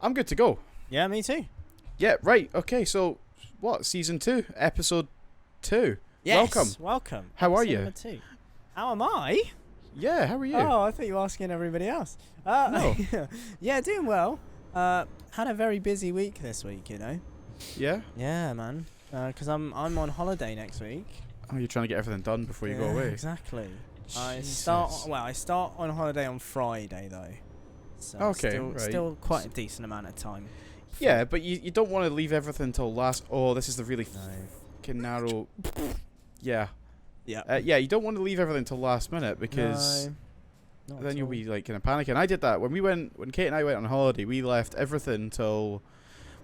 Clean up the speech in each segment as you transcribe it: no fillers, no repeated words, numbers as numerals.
I'm good to go. Yeah, me too. Yeah, right. Okay, so what? Season 2, episode 2. Yes, Welcome. welcome. How are Episode you? number 2. How am I? Yeah, how are you? Oh, I thought you were asking everybody else. No. Yeah, doing well. Had a very busy week this week, you know. Yeah? Yeah, man. Because I'm on holiday next week. Oh, you're trying to get everything done before you go away. Exactly. I Jesus. start on holiday on Friday though. So Okay, right. still quite a decent amount of time. Yeah, but you don't want to leave everything till last... Oh, this is the really No. fucking narrow... Yeah. Yeah. Yeah, you don't want to leave everything till last minute because No, not then at you'll all. be like kind of panicking. I did that when Kate and I went on holiday. We left everything till...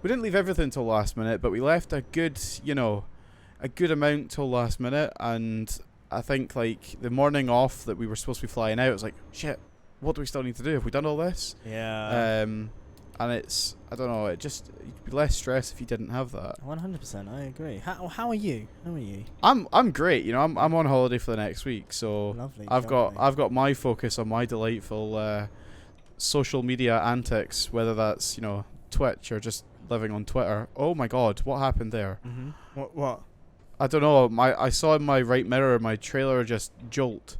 We didn't leave everything till last minute, but we left a good amount till last minute. And I think like the morning off that we were supposed to be flying out, it was like, shit, what do we still need to do? Have we done all this? Yeah. And it's, I don't know, you'd be less stressed if you didn't have that. 100%, I agree. How are you? How are you? I'm great, I'm on holiday for the next week, so Lovely. I've got my focus on my delightful social media antics, whether that's Twitch or just living on Twitter. Oh my God, what happened there? Mm-hmm. What? I don't know. I saw in my right mirror my trailer just jolt.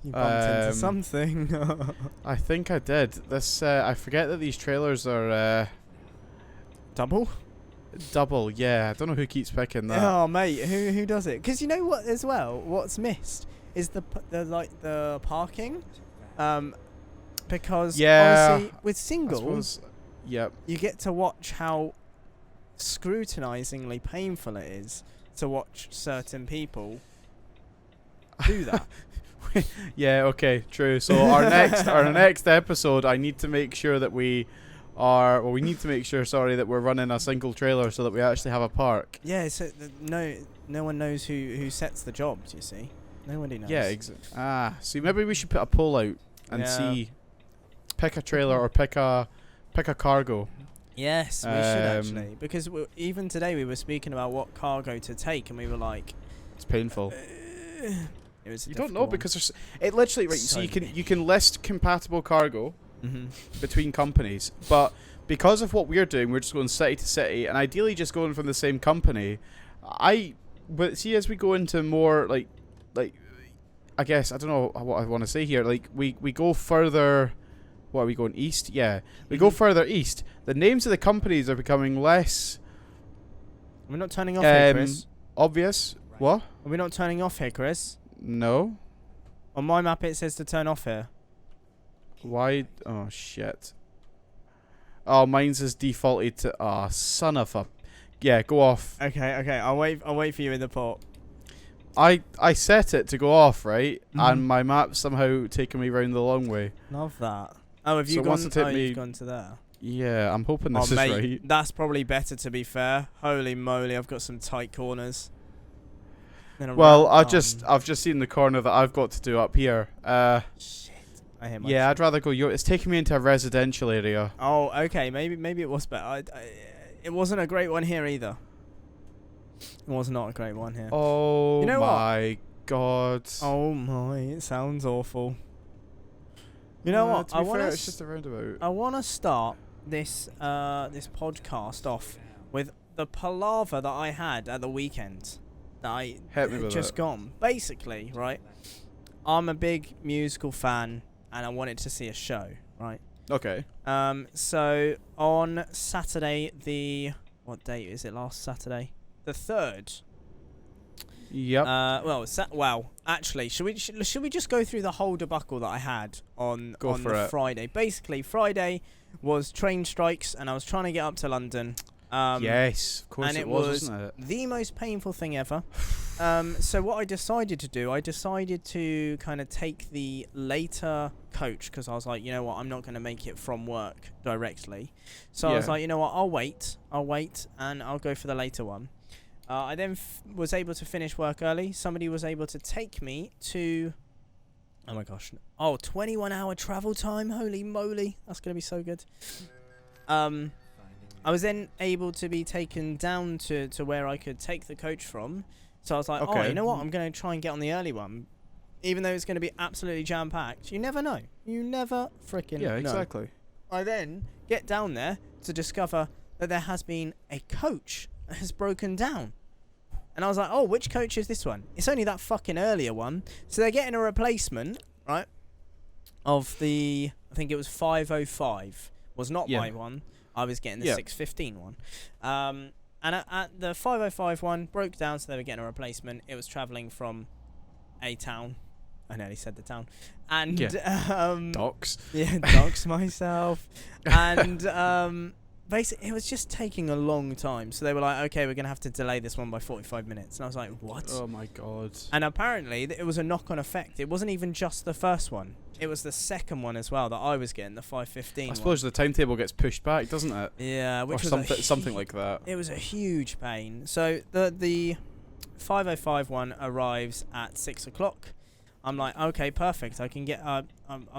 You bumped into something. I think I did. This I forget that these trailers are Double? double. Yeah, I don't know who keeps picking that. Oh, mate, who does it? Because you know what as well? What's missed is the parking. Because honestly, with singles, Yep. you get to watch how scrutinizingly painful it is to watch certain people do that. Yeah, okay, true. So our next episode, I need to make sure that we need to make sure, that we're running a single trailer so that we actually have a park. Yeah, so no one knows who sets the jobs, you see. Nobody knows. Yeah, see, maybe we should put a poll out and see, pick a trailer or pick a cargo. Yes, we should actually, because even today we were speaking about what cargo to take, and we were like, It's painful. it was. You don't know because it literally so you can list compatible cargo between companies, but because of what we're doing, we're just going city to city, and ideally just going from the same company. But see, as we go into more like I guess I don't know what I want to say here. Like we go further. What are we going east? Yeah, we go further east. The names of the companies are becoming less. We're not turning off here, Chris. Obvious. Right. What? Are we not turning off here, Chris? No. On my map, it says to turn off here. Why? Oh shit. Oh, mine's is defaulted to. Ah, son of a. Yeah, go off. Okay. I'll wait for you in the port. I set it to go off, right? And my map's somehow taking me round the long way. Love that. Oh, have you So gone? once it took me- You've gone to there. Yeah, I'm hoping this is mate, right. that's probably better. To be fair, holy moly, I've got some tight corners. Well, I've just seen the corner that I've got to do up here. Shit. I hear my Yeah, I'd rather go. It's taking me into a residential area. Oh, okay. Maybe it was better. It wasn't a great one here either. It was not a great one here. Oh You know my God. Oh my! It sounds awful. You know what? To be fair, it's just a roundabout. I want to start this podcast off with the palaver that I had at the weekend. That I Hit me with just it. gone. Basically, right? I'm a big musical fan, and I wanted to see a show, right? Okay. So on Saturday, what date is it? Last Saturday, the 3rd. Yep. Actually, should we just go through the whole debacle that I had on the Friday? Basically, Friday was train strikes, and I was trying to get up to London. Yes, of course and it was, wasn't it? The most painful thing ever. So what I decided to do, kind of take the later coach, because I was like, you know what, I'm not going to make it from work directly. So I was like, you know what, I'll wait, and I'll go for the later one. I then was able to finish work early. Somebody was able to take me to... Oh my gosh. 21-hour travel time. Holy moly. That's going to be so good. I was then able to be taken down to where I could take the coach from. So I was like, you know what? I'm going to try and get on the early one. Even though it's going to be absolutely jam-packed. You never know. You never freaking know. Yeah, exactly. I then get down there to discover that there has been a coach that has broken down. And I was like, oh, which coach is this one? It's only that fucking earlier one. So they're getting a replacement, right, of the, I think it was 505. Was not my one. I was getting the 615 one. And at the 505 one, broke down, so they were getting a replacement. It was travelling from a town. I nearly said the town. And Docs. Yeah, docs myself. And basically, it was just taking a long time. So they were like, okay, we're going to have to delay this one by 45 minutes. And I was like, what? Oh, my God. And apparently, it was a knock-on effect. It wasn't even just the first one. It was the second one as well that I was getting, the 515 I suppose the timetable gets pushed back, doesn't it? Yeah, which or was something like that. It was a huge pain. So the 505 one arrives at 6 o'clock. I'm like, okay, perfect. I can get. I'll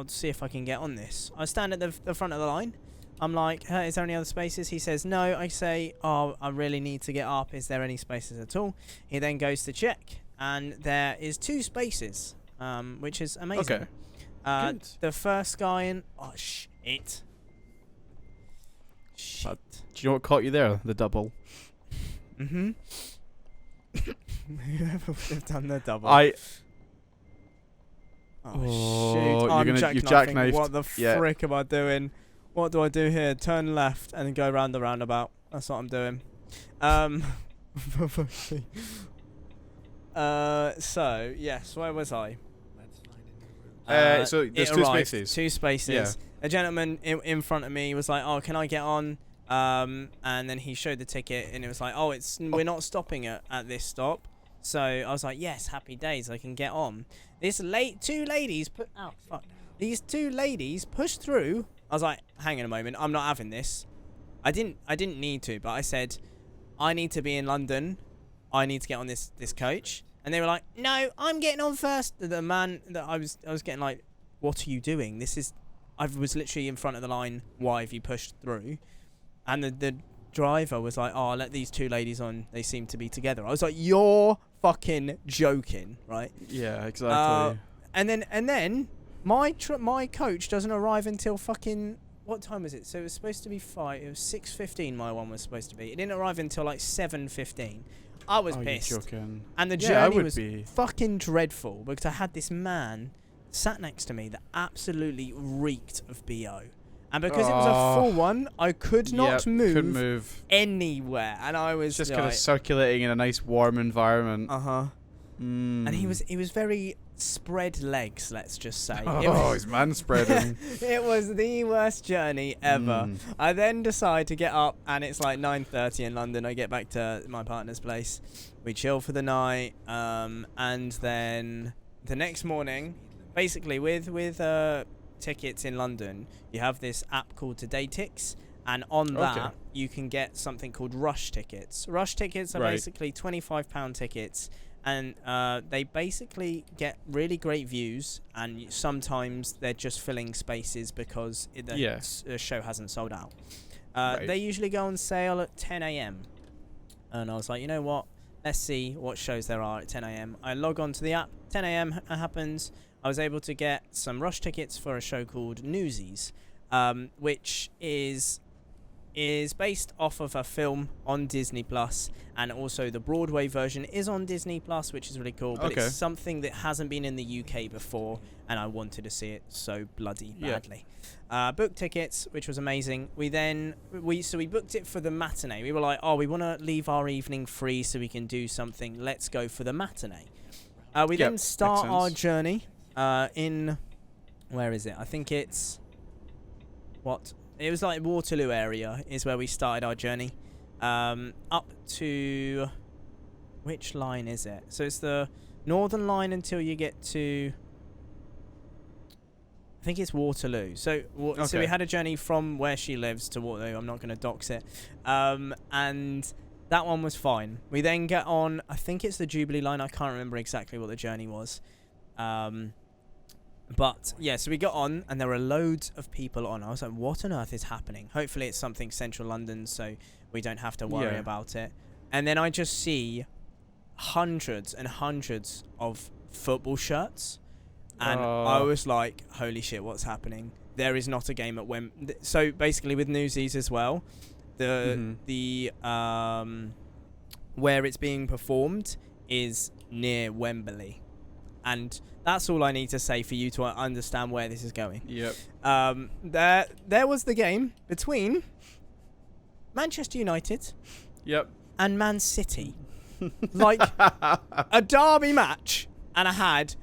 see if I can get on this. I stand at the front of the line. I'm like, hey, is there any other spaces? He says no. I say, oh, I really need to get up. Is there any spaces at all? He then goes to check, and there is 2 spaces, which is amazing. Okay. The first guy in. Oh shit. Do you know what caught you there? The double. Mm-hmm. Whoever would have done the double. Oh shoot! I'm jackknifing. What the frick am I doing? What do I do here? Turn left and then go round the roundabout. That's what I'm doing. So yes, where was I? So there's 2 spaces. 2 spaces. Yeah. A gentleman in front of me was like, "Oh, can I get on?" And then he showed the ticket, and it was like, "Oh, we're not stopping at this stop." So I was like, "Yes, happy days, I can get on." These 2 ladies These 2 ladies pushed through. I was like, "Hang on a moment, I'm not having this." I didn't need to, but I said, "I need to be in London. I need to get on this coach." And they were like, "No, I'm getting on first." The man that I was getting like, "What are you doing? I was literally in front of the line. Why have you pushed through?" And the driver was like, "Oh, I'll let these 2 ladies on. They seem to be together." I was like, "You're fucking joking, right?" Yeah, exactly. And then my coach doesn't arrive until fucking, what time was it? So it was supposed to be 5. It was 6:15. My one was supposed to be. It didn't arrive until like 7:15. I was pissed. You're joking. And the journey was fucking dreadful because I had this man sat next to me that absolutely reeked of BO. And because it was a full one, I could not move anywhere. And I was just kind of circulating in a nice warm environment. Uh-huh. And he was very spread legs, let's just say. He's man spreading. It was the worst journey ever. I then decide to get up, and it's like 9:30 in London. I get back to my partner's place. We chill for the night, and then the next morning, basically with tickets in London, you have this app called Today Tix, and on that you can get something called Rush tickets. Rush tickets are basically £25 tickets. And they basically get really great views, and sometimes they're just filling spaces because the show hasn't sold out. They usually go on sale at 10 a.m. And I was like, you know what? Let's see what shows there are at 10 a.m. I log on to the app. 10 a.m. happens. I was able to get some Rush tickets for a show called Newsies, which is based off of a film on Disney Plus, and also the Broadway version is on Disney Plus, which is really cool, but it's something that hasn't been in the UK before, and I wanted to see it so bloody badly. Booked tickets, which was amazing. We booked it for the matinee. We were like, oh, we want to leave our evening free so we can do something. Let's go for the matinee. We then start our journey in, where is it? I think it's it was like Waterloo area is where we started our journey. Up to, which line is it? So it's the Northern Line until you get to, I think it's Waterloo. So we had a journey from where she lives to Waterloo. I'm not going to dox it. And that one was fine. We then get on, I think it's the Jubilee line. I can't remember exactly what the journey was. But yeah, so we got on, and there were loads of people on. I was like, what on earth is happening? Hopefully it's something central London, so we don't have to worry about it. And then I just see hundreds and hundreds of football shirts, And I was like, holy shit, what's happening? There is not a game at Wembley. So basically with Newsies as well, the where it's being performed is near Wembley. And that's all I need to say for you to understand where this is going. Yep. There was the game between Manchester United and Man City. Like a derby match, and I had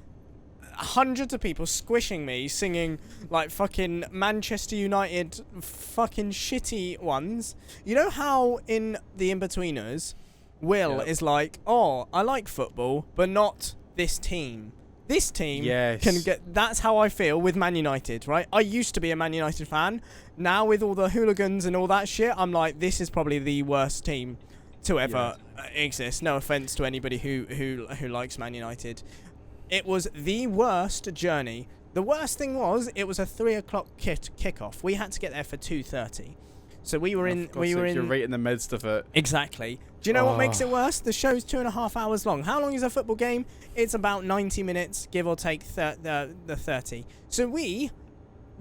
hundreds of people squishing me singing like fucking Manchester United fucking shitty ones. You know how in the In-Betweeners Will is like, oh, I like football but not this team. This team can get... That's how I feel with Man United, right? I used to be a Man United fan. Now with all the hooligans and all that shit, I'm like, this is probably the worst team to ever exist. No offense to anybody who likes Man United. It was the worst journey. The worst thing was it was a 3:00 kickoff. We had to get there for 2:30. So we were in. You're right in the midst of it. Exactly. Do you know what makes it worse? The show's 2.5 hours long. How long is a football game? It's about 90 minutes, give or take the 30. So we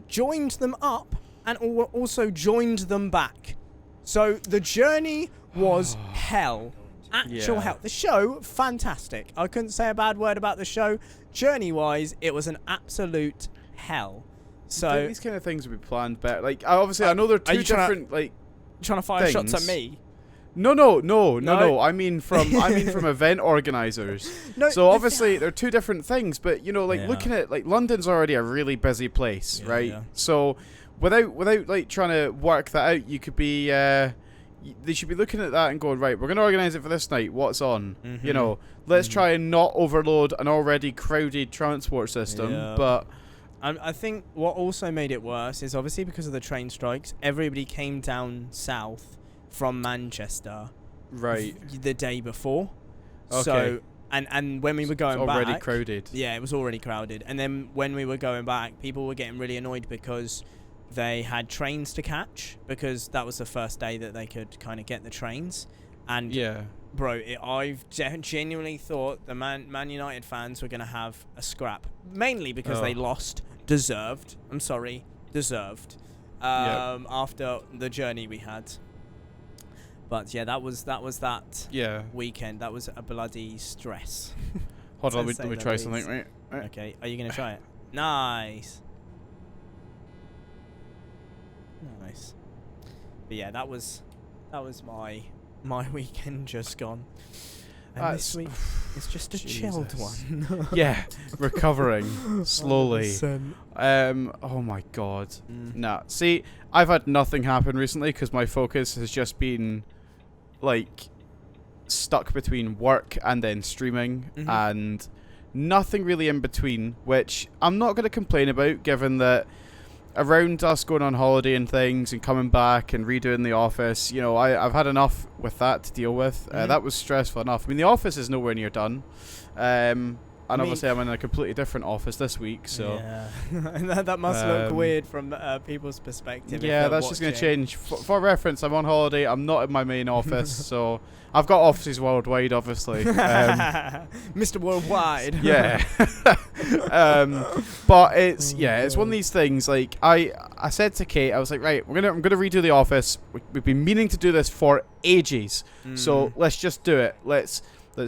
joined them up and also joined them back. So the journey was hell. Actual hell. The show, fantastic. I couldn't say a bad word about the show. Journey-wise, it was an absolute hell. So these kind of things would be planned better. Like, obviously, I know they're two different. Like, trying to fire shots at me. No. I mean from event organizers. No, so obviously they're two different things. But you know, like looking at like London's already a really busy place, right? Yeah. So without like trying to work that out, you could be. They should be looking at that and going, right, we're going to organise it for this night. What's on? Mm-hmm. You know, let's try and not overload an already crowded transport system. Yeah. But I think what also made it worse is obviously because of the train strikes, everybody came down south from Manchester the day before. Okay. So and when we were going back, already crowded. Yeah, it was already crowded. And then when we were going back, people were getting really annoyed because they had trains to catch, because that was the first day that they could kind of get the trains. And bro, I've genuinely thought the Man United fans were going to have a scrap, mainly because they lost. Deserved. I'm sorry, deserved. After the journey we had. But yeah, that was that weekend. That was a bloody stress. Hold on, let me try something, right? Okay, are you going to try it? Nice. Nice. But yeah, that was my weekend just gone. And this week it's just a chilled one. Yeah, recovering slowly. Oh my god. Nah. See, I've had nothing happen recently because my focus has just been like stuck between work and then streaming and nothing really in between, which I'm not going to complain about given that around us going on holiday and things and coming back and redoing the office, you know, I've had enough with that to deal with. That was stressful enough. I mean, the office is nowhere near done. And obviously I'm in a completely different office this week, so... Yeah, that must look weird from people's perspective. Yeah, that's just going to change. For reference, I'm on holiday. I'm not in my main office, so... I've got offices worldwide, obviously. Mr. Worldwide. Yeah. But it's one of these things. Like I said to Kate, I was like, right, I'm gonna redo the office. We've been meaning to do this for ages, so let's just do it. Let's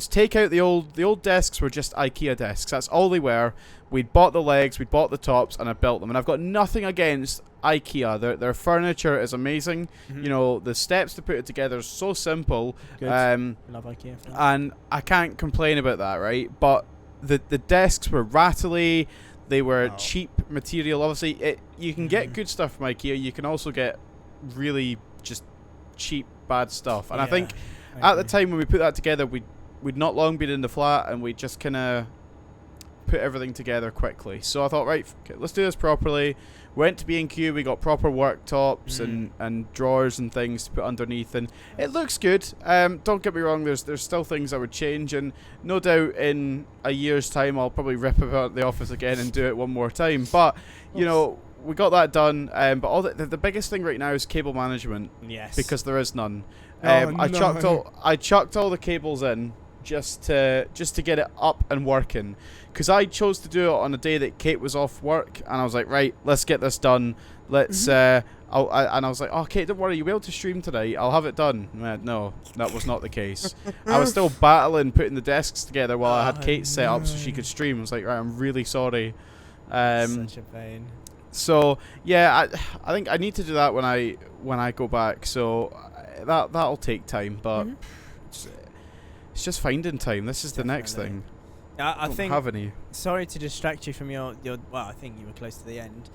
take out the old desks. Were just IKEA desks. That's all they were. We'd bought the legs, we'd bought the tops, and I built them. And I've got nothing against IKEA. Their furniture is amazing. You know, the steps to put it together is so simple. Good. Love IKEA. And I can't complain about that, right? But the desks were rattly. They were cheap material. Obviously, you can get good stuff from IKEA. You can also get really just cheap, bad stuff. And I think at the time when we put that together, we'd not long been in the flat, and we just kind of put everything together quickly. So I thought, right, okay, let's do this properly. Went to B&Q, we got proper worktops and drawers and things to put underneath, and it looks good. Don't get me wrong, there's still things I would change, and no doubt in a year's time I'll probably rip about the office again and do it one more time. But you know, we got that done. But all the biggest thing right now is cable management. Yes. Because there is none. I chucked all the cables in. just to get it up and working, because I chose to do it on a day that Kate was off work, and I was like, right, let's get this done. Let's and I was like, oh, Kate, don't worry, you'll be able to stream tonight. I'll have it done. No, that was not the case. I was still battling putting the desks together while I had Kate set up so she could stream. I was like, right, I'm really sorry. Such a pain. So yeah, I think I need to do that when I go back. So that'll take time, but it's just finding time. This is the next thing. I don't think. Have any. Sorry to distract you from your. Well, I think you were close to the end.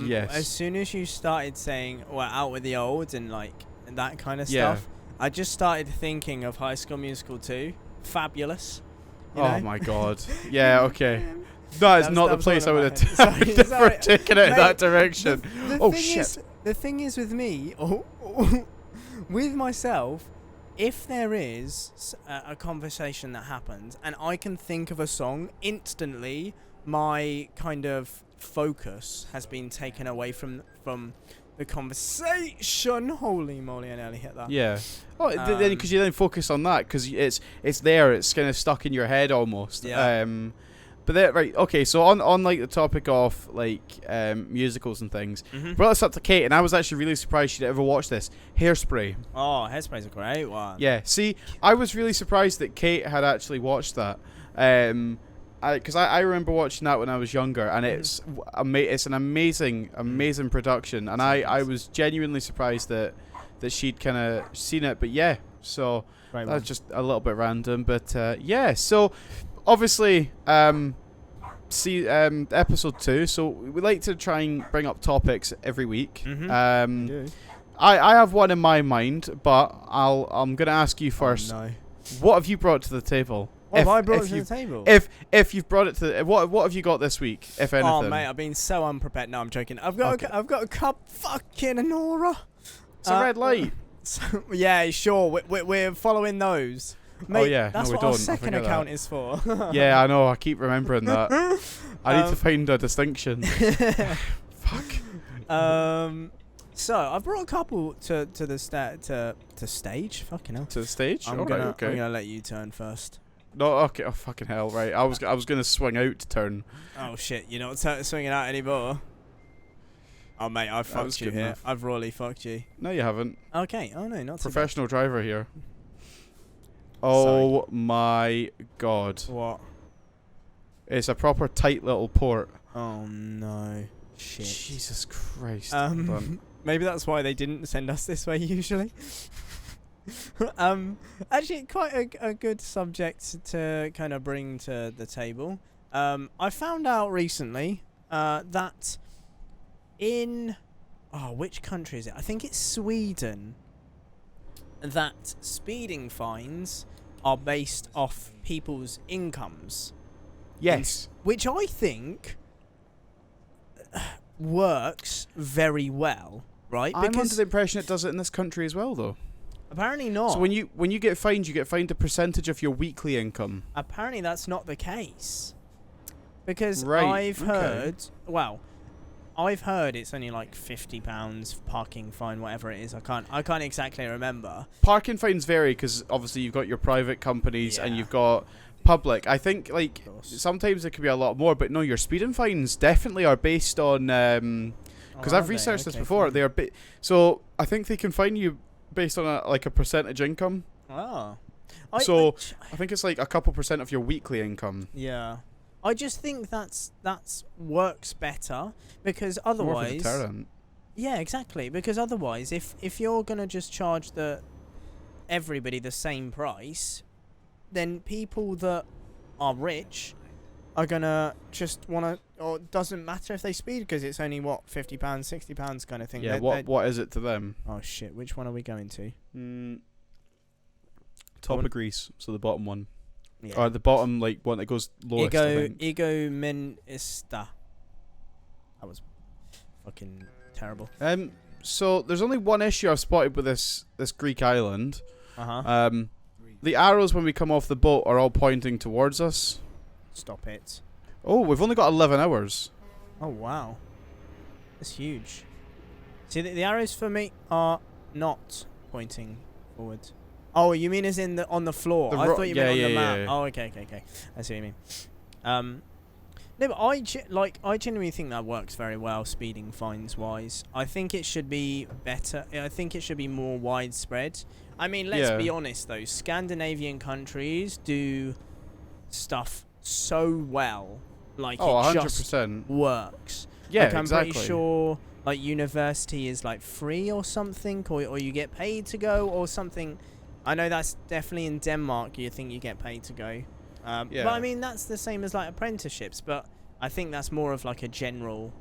Yes. As soon as you started saying, "Well, out with the old" and that kind of stuff, I just started thinking of High School Musical 2. Fabulous. You know? My God. Yeah. Okay. That is not the place I would have never taken it in that direction. Oh shit. The thing is with me, with myself, if there is a conversation that happens and I can think of a song, instantly my kind of focus has been taken away from the conversation. Holy moly, I nearly hit that. Yeah. Oh, then because you then focus on that, because it's there, it's kind of stuck in your head almost. Yeah. But then, right, okay, so on like the topic of like musicals and things, brought this up to Kate, and I was actually really surprised she'd ever watched this. Hairspray. Oh, Hairspray's a great one. Yeah, see, I was really surprised that Kate had actually watched that. Because I remember watching that when I was younger, and it's an amazing production, and I was genuinely surprised that she'd kind of seen it. But yeah, so that's just a little bit random, but yeah, so obviously episode 2, so we like to try and bring up topics every week. I have one in my mind, but I'm gonna ask you first. Oh, no. What have you brought to the table? What have I brought to the table? If you've brought it to what have you got this week, if anything? Oh mate, I've been so unprepared. No, I'm joking. I've got a cup. Fucking Anora. It's a red light. So, yeah, sure. We're follling those. Mate, oh yeah, that's no, we what don't. our second account is for. Yeah, I know. I keep remembering that. I need to find a distinction. Fuck. So I've brought a couple to the stage. Fucking hell. To the stage. I'm gonna let you turn first. No, okay. Oh fucking hell! Right, I was gonna swing out to turn. Oh shit! You're not swinging out anymore. Oh mate, I've fucked you here. Enough. I've royally fucked you. No, you haven't. Okay. Oh no, not professional driver here. Oh my God! What? It's a proper tight little port. Oh no! Shit! Jesus Christ! Maybe that's why they didn't send us this way usually. Actually, quite a good subject to kind of bring to the table. I found out recently that in which country is it? I think it's Sweden. That speeding fines are based off people's incomes. Yes. Which I think works very well, right? I'm under the impression it does it in this country as well, though. Apparently not. So when you get fined, you get fined a percentage of your weekly income. Apparently that's not the case. Because Right, I've heard it's only like £50 parking fine, whatever it is. I can't exactly remember. Parking fines vary because obviously you've got your private companies and you've got public. I think like sometimes it could be a lot more, but no, your speeding fines definitely are based on because I've researched this before. Fine. They are so I think they can fine you based on a percentage income. Oh. I think it's like a couple percent of your weekly income. Yeah. I just think that's works better because otherwise more of a deterrent. Yeah, exactly. Because otherwise if you're gonna just charge everybody the same price, then people that are rich are gonna just wanna, or it doesn't matter if they speed because it's only £50, £60 kind of thing. Yeah, what is it to them? Oh shit, which one are we going to? Top of Greece, so the bottom one. Yeah. Or the bottom like one that goes lowest. Ego Menista. That was fucking terrible. So there's only one issue I've spotted with this Greek island. The arrows when we come off the boat are all pointing towards us. Stop it. Oh, we've only got 11 hours. Oh wow, that's huge. See, the arrows for me are not pointing forward. Oh, you mean as in on the floor? I thought you meant on the map. Yeah. Oh, okay. I see what you mean. No, but I genuinely think that works very well, speeding fines wise. I think it should be better. I think it should be more widespread. I mean, let's be honest though. Scandinavian countries do stuff so well, like it 100%. just works. Yeah, like, I'm exactly. pretty sure like university is like free or something, or you get paid to go or something. I know that's definitely in Denmark. You think you get paid to go. But I mean that's the same as like apprenticeships, but I think that's more of like a general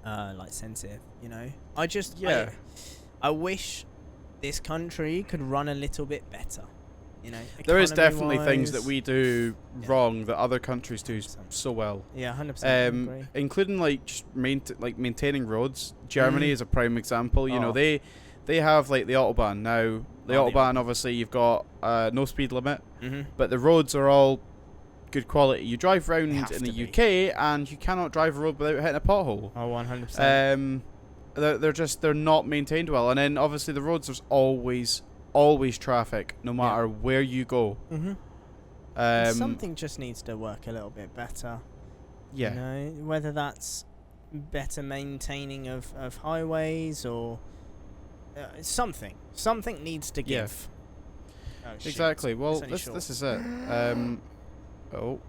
like sensitive, you know. I wish this country could run a little bit better, you know. There is definitely things that we do wrong that other countries do so well. Yeah, 100%. Including like just maintaining roads. Germany is a prime example. You know, they have like the autobahn now. The autobahn, obviously, you've got no speed limit, but the roads are all good quality. You drive around in the UK, and you cannot drive a road without hitting a pothole. Oh, 100%. They're not maintained well, and then obviously the roads, there's always traffic, no matter where you go. Something just needs to work a little bit better. Yeah. You know, whether that's better maintaining of highways or something needs to give. Oh, exactly. Well, this is it. Oh.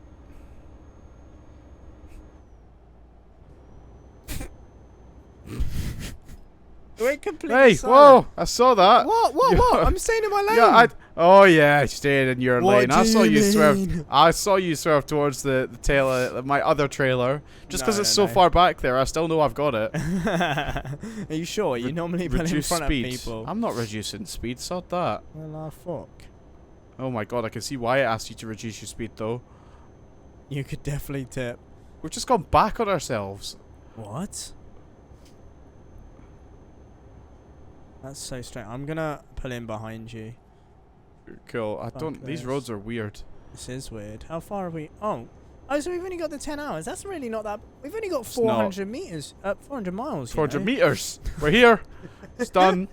We're completely Hey, silent. whoa! I saw that. What? I'm staying in my lane. Yeah, staying in your lane. I saw you swerve. I saw you swerve towards the tail of my other trailer. Just because it's so far back there, I still know I've got it. Are you sure? You normally put in front speed. of people. I'm not reducing speed. Sod that. Well, fuck. Oh my god, I can see why it asked you to reduce your speed though. You could definitely tip. We've just gone back on ourselves. What? That's so strange. I'm gonna pull in behind you. Cool. These roads are weird. This is weird. How far are we? Oh, so we've only got the 10 hours. That's really not that. We've only got 400 meters. 400 miles. 400 meters. We're here. It's done.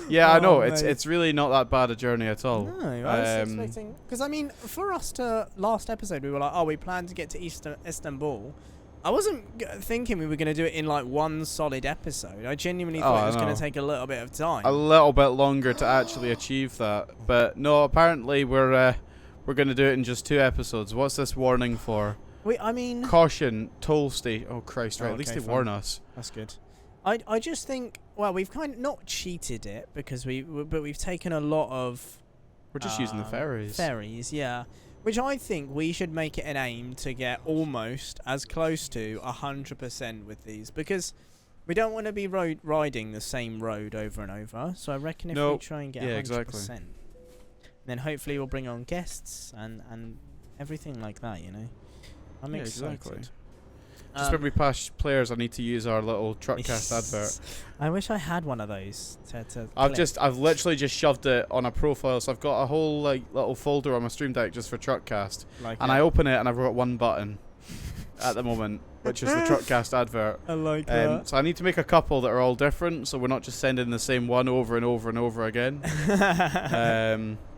Yeah, I know. It's really not that bad a journey at all. No, I was expecting. Because I mean, for us to last episode, we were like, we plan to get to Istanbul. I wasn't thinking we were going to do it in like one solid episode. I genuinely thought it was going to take a little bit of time. A little bit longer to actually achieve that. But no, apparently we're going to do it in just 2 episodes. What's this warning for? Caution, toll state. Oh Christ! Right, at least they warn us. That's good. I just think we've kind of not cheated it because we've taken a lot of. We're just using the ferries. Ferries, yeah. Which I think we should make it an aim to get almost as close to 100% with these, because we don't want to be riding the same road over and over. So I reckon if we try and get 100%, exactly. then hopefully we'll bring on guests and everything like that, you know. I'm excited. Exactly. Just when we pass players, I need to use our little TruckCast advert. I wish I had one of those. I've literally just shoved it on a profile, so I've got a whole little folder on my Stream Deck just for TruckCast, I open it and I've got one button at the moment, which is the TruckCast advert. I like that. So I need to make a couple that are all different, so we're not just sending the same one over and over and over again.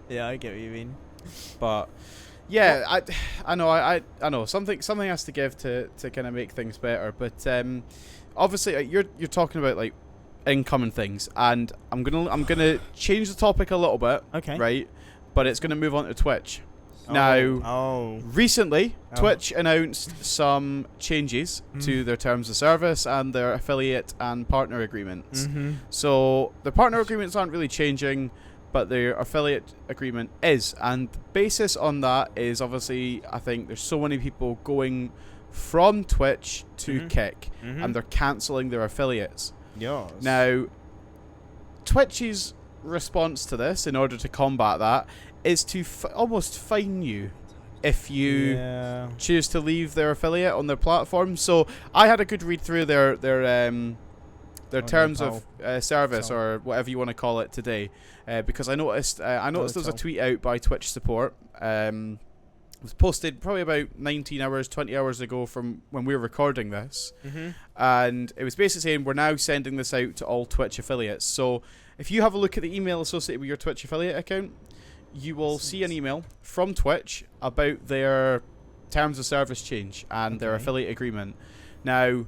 Yeah, I get what you mean. But. Yeah, I know. Something has to give to kind of make things better. But obviously, you're talking about like incoming things, and I'm gonna change the topic a little bit. Okay. Right, but it's gonna move on to Twitch. Recently, Twitch announced some changes to their terms of service and their affiliate and partner agreements. So the partner agreements aren't really changing, but their affiliate agreement is, and the basis on that is obviously, I think there's so many people going from Twitch to Kick, and they're cancelling their affiliates. Yes. Now, Twitch's response to this, in order to combat that, is to almost fine you if you choose to leave their affiliate on their platform. So I had a good read through their terms of service, or whatever you want to call it, today, because I noticed there was a tweet out by Twitch support, It was posted probably about 19 hours, 20 hours ago from when we were recording this. And it was basically saying we're now sending this out to all Twitch affiliates. So if you have a look at the email associated with your Twitch affiliate account, you will see an email from Twitch about their terms of service change and their affiliate agreement. Now,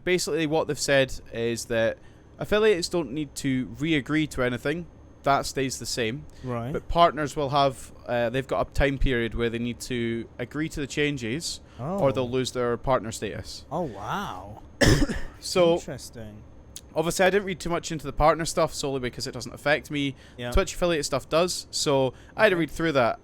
basically what they've said is that affiliates don't need to re-agree to anything. That stays the same. Right. But partners will have, they've got a time period where they need to agree to the changes or they'll lose their partner status. Oh, wow. So, interesting. Obviously, I didn't read too much into the partner stuff solely because it doesn't affect me. Yep. Twitch affiliate stuff does, so I had to read through that.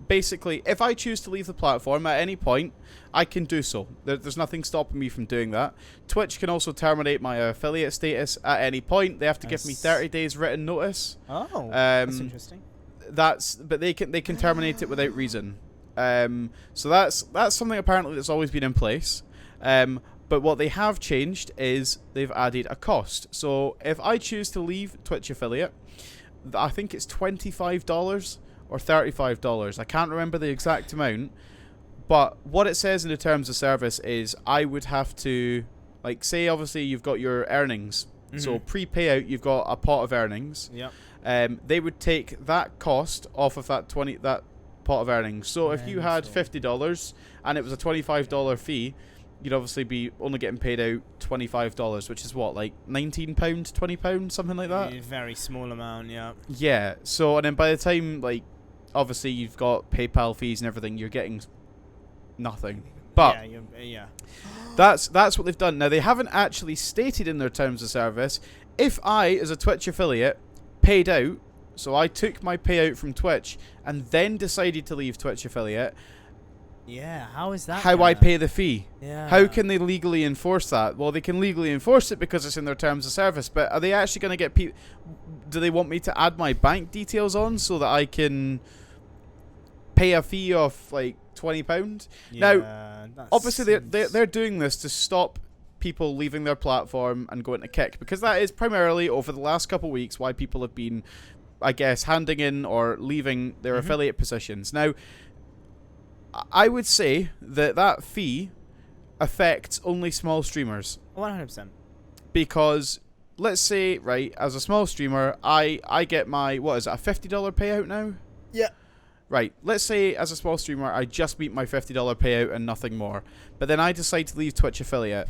Basically, if I choose to leave the platform at any point, I can do so. There's nothing stopping me from doing that. Twitch can also terminate my affiliate status at any point. They have to give me 30 days written notice. Oh, that's interesting. But they can terminate it without reason. So that's something apparently that's always been in place. But what they have changed is they've added a cost. So if I choose to leave Twitch affiliate, I think it's $25 or $35. I can't remember the exact amount. But what it says in the terms of service is I would have to, like, say obviously you've got your earnings. So pre-payout, you've got a pot of earnings. Yep. They would take that cost off of that pot of earnings. So if you had $50 and it was a $25 fee, you'd obviously be only getting paid out $25, which is what, like £19, £20, something like that? A very small amount, yeah. Yeah, so, and then by the time, like, obviously you've got PayPal fees and everything, you're getting nothing. But yeah. that's what they've done. Now, they haven't actually stated in their terms of service, if I, as a Twitch affiliate, paid out, so I took my payout from Twitch and then decided to leave Twitch affiliate, yeah, how is that? How I pay the fee. Yeah. How can they legally enforce that? Well, they can legally enforce it because it's in their terms of service, but are they actually going to get people... Do they want me to add my bank details on so that I can pay a fee of, like, £20? Yeah, now, obviously, they're doing this to stop people leaving their platform and going to Kick, because that is primarily, over the last couple of weeks, why people have been, I guess, handing in or leaving their affiliate positions. Now, I would say that fee affects only small streamers. 100%. Because, let's say, right, as a small streamer, I get my, what is it, a $50 payout now? Yeah. Right, let's say as a small streamer, I just meet my $50 payout and nothing more. But then I decide to leave Twitch affiliate.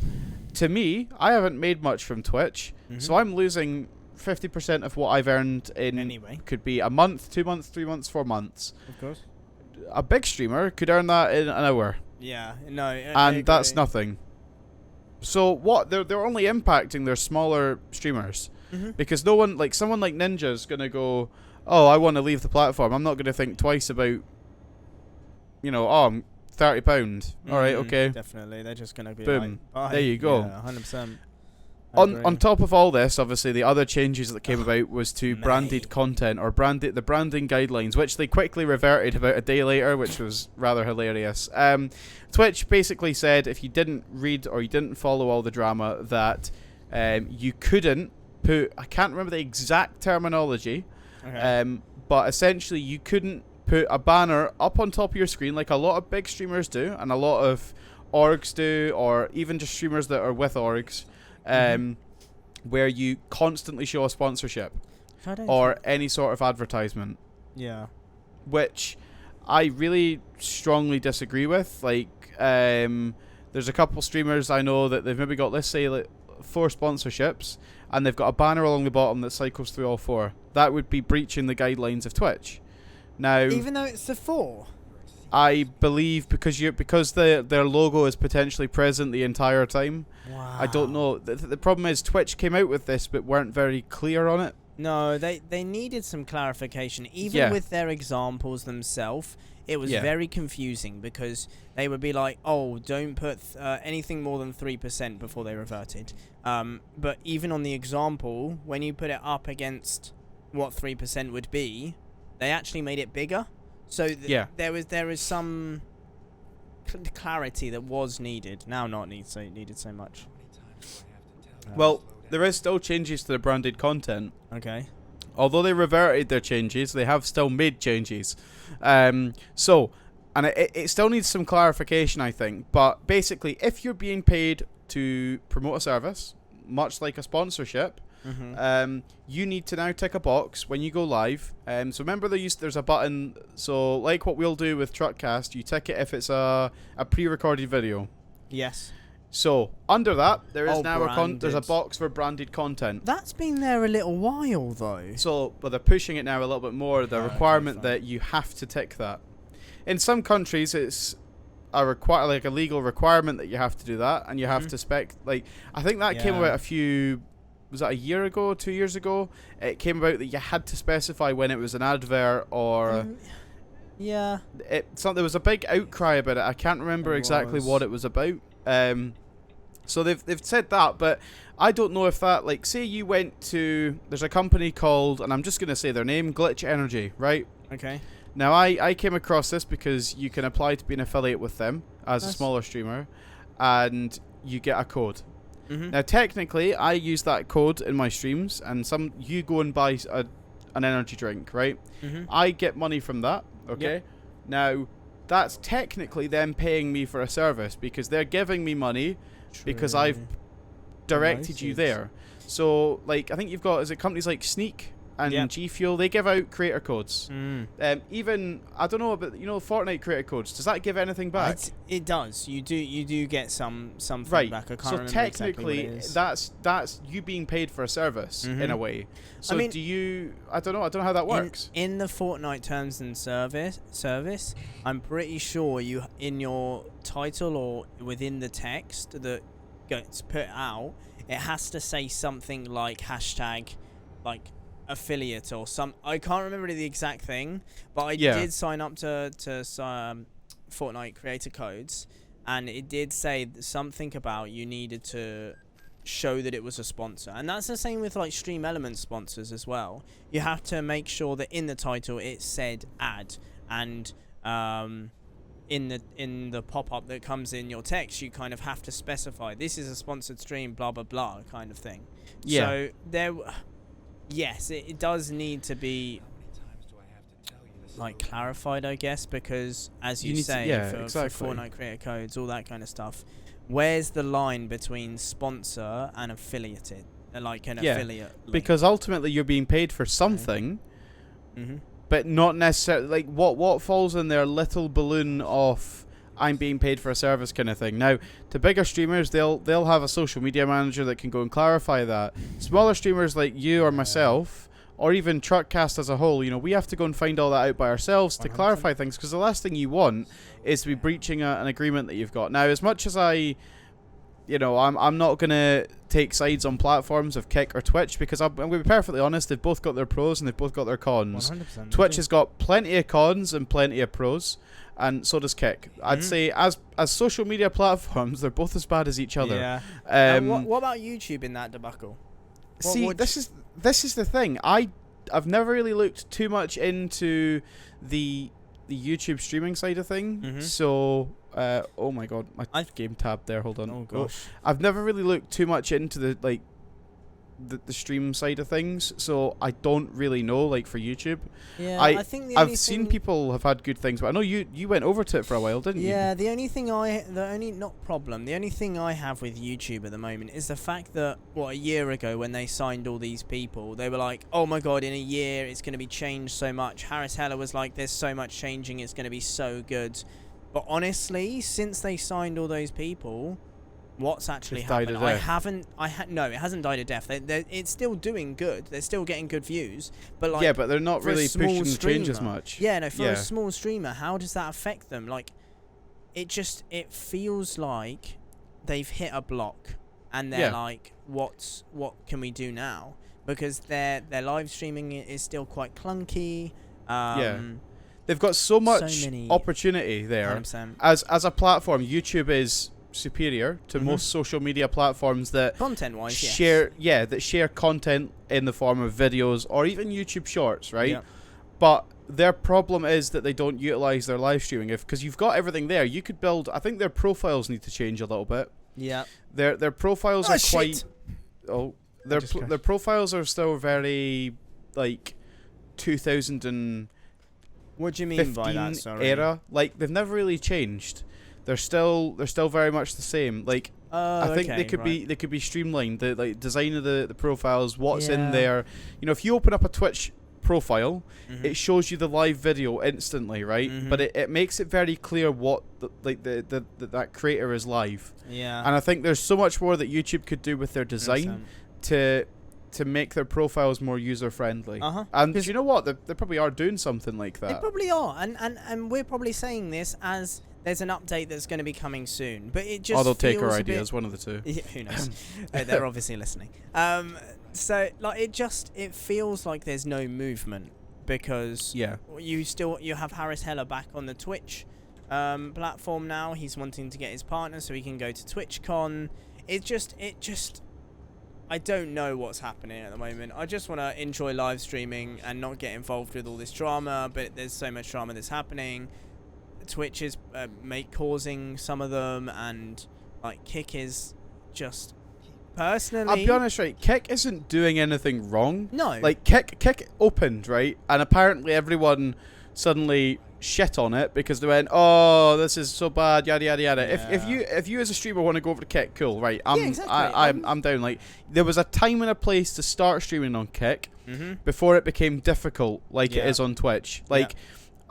To me, I haven't made much from Twitch, so I'm losing 50% of what I've earned in, could be a month, 2 months, 3 months, 4 months. Of course. A big streamer could earn that in an hour. Yeah, no, and that's nothing. So what? They're only impacting their smaller streamers because no one, like someone like Ninja's gonna go, oh, I want to leave the platform. I'm not gonna think twice about, I'm £30. All right, okay. Definitely, they're just gonna be boom. Like, there you go. Yeah, 100%. On top of all this, obviously, the other changes that came about was to branded content or the branding guidelines, which they quickly reverted about a day later, which was rather hilarious. Twitch basically said if you didn't read or you didn't follow all the drama that you couldn't put, I can't remember the exact terminology, but essentially you couldn't put a banner up on top of your screen like a lot of big streamers do and a lot of orgs do, or even just streamers that are with orgs. Where you constantly show a sponsorship or any sort of advertisement. Yeah. Which I really strongly disagree with. Like, there's a couple streamers I know that they've maybe got, let's say, like 4 sponsorships, and they've got a banner along the bottom that cycles through all 4. That would be breaching the guidelines of Twitch. Now, even though it's the 4? I believe because their logo is potentially present the entire time. Wow. I don't know. The problem is Twitch came out with this but weren't very clear on it. No, they needed some clarification. Even with their examples themselves, it was very confusing because they would be like, oh, don't put anything more than 3% before they reverted. But even on the example, when you put it up against what 3% would be, they actually made it bigger. So there is some clarity that was needed. Now not needed so much. Well, there is still changes to the branded content. Okay. Although they reverted their changes, they have still made changes. So and it still needs some clarification, I think. But basically, if you're being paid to promote a service, much like a sponsorship, you need to now tick a box when you go live. So remember, there's a button. So like what we'll do with TruckCast, you tick it if it's a pre-recorded video. Yes. So under that, there is now there's a box for branded content. That's been there a little while though. So, but they're pushing it now a little bit more. The requirement that you have to tick that. In some countries, it's a legal requirement that you have to do that, and you have to spec. Like, I think that came about was that a year ago, 2 years ago? It came about that you had to specify when it was an advert or. There was a big outcry about it. I can't remember exactly what it was about. So they've said that, but I don't know if that, like, say you went to, there's a company called, and I'm just going to say their name, Glitch Energy, right? Okay. Now, I came across this because you can apply to be an affiliate with them as a smaller streamer, and you get a code. Now, technically, I use that code in my streams, and you go and buy an energy drink, right? I get money from that, okay? Yep. Now, that's technically them paying me for a service because they're giving me money because I've directed you there. So, like, I think you've got, is it companies like Sneak and G Fuel? They give out creator codes. Even, I don't know, but Fortnite creator codes, does that give anything back? It does. You do get some right. back. I can't so remember technically, exactly what it is. that's you being paid for a service in a way. So I don't know how that works. In the Fortnite terms and service, I'm pretty sure you, in your title or within the text that gets put out, it has to say something like hashtag, like, affiliate or some. I can't remember the exact thing, but I did sign up to some Fortnite creator codes, and it did say something about you needed to show that it was a sponsor, and that's the same with like Stream Elements sponsors as well. You have to make sure that in the title it said ad, and in the pop-up that comes in your text, you kind of have to specify this is a sponsored stream, blah blah blah, kind of thing. So yes, it does need to be like clarified, I guess, because as you say, for Fortnite creator codes, all that kind of stuff, where's the line between sponsor and affiliated, like an affiliate link? Because ultimately you're being paid for something, but not necessarily, like, what falls in their little balloon of I'm being paid for a service kind of thing. Now, to bigger streamers, they'll have a social media manager that can go and clarify that. Smaller streamers like you or myself, or even TruckCast as a whole, we have to go and find all that out by ourselves to 100%. Clarify things, because the last thing you want is to be breaching an agreement that you've got. Now, as much as I'm not going to take sides on platforms of Kick or Twitch, because I'm going to be perfectly honest, they've both got their pros and they've both got their cons. 100%. Twitch has got plenty of cons and plenty of pros, and so does Kick. I'd say as social media platforms, they're both as bad as each other. Yeah. What about YouTube in that debacle? This is the thing. I've never really looked too much into the YouTube streaming side of things. So, oh my god, my game tab there. Hold on. Oh gosh. I've never really looked too much into the stream side of things, so I don't really know, like, for YouTube. Yeah, I think I've seen people have had good things, but I know you went over to it for a while, didn't you? Yeah, the only thing I have with YouTube at the moment is the fact that, a year ago when they signed all these people, they were like, oh my god, in a year it's going to be changed so much. Harris Heller was like, there's so much changing, it's going to be so good. But honestly, since they signed all those people, what's actually happened? No, it hasn't died a death. It's still doing good. They're still getting good views, but but they're not really pushing the change as much. Yeah, no, for a small streamer, how does that affect them? Like, it feels like they've hit a block, and they're like, what can we do now? Because their live streaming is still quite clunky. They've got so much opportunity there. 100%. As a platform, YouTube is superior to most social media platforms that content-wise share content in the form of videos or even YouTube Shorts, right? But their problem is that they don't utilize their live streaming. Because you've got everything there, you could build. I think their profiles need to change a little bit. Yeah, their profiles are quite. Their profiles are still very like 2001 What do you mean by that? 15 Sorry. era. Like, they've never really changed. They're still very much the same. Like, I think they could be streamlined. The like design of the profiles, what's in there. You know, if you open up a Twitch profile, it shows you the live video instantly, right? But it makes it very clear what that creator is live. Yeah. And I think there's so much more that YouTube could do with their design to make their profiles more user friendly. And you know what? They probably are doing something like that. They probably are, and we're probably saying this as there's an update that's going to be coming soon, but it just they'll take our feels ideas, one of the two. Yeah, who knows? They're obviously listening. So like it feels like there's no movement because you have Harris Heller back on the Twitch platform now. He's wanting to get his partner so he can go to TwitchCon. It just I don't know what's happening at the moment. I just want to enjoy live streaming and not get involved with all this drama, but there's so much drama that's happening. Twitch is causing some of them, and like Kick is just personally. I'll be honest, right? Kick isn't doing anything wrong. No. Like Kick opened, right, and apparently everyone suddenly shit on it because they went, "Oh, this is so bad," yada yada yada. Yeah. If you as a streamer want to go over to Kick, cool, right? Exactly. I'm down. Like, there was a time and a place to start streaming on Kick before it became difficult, like it is on Twitch. Like,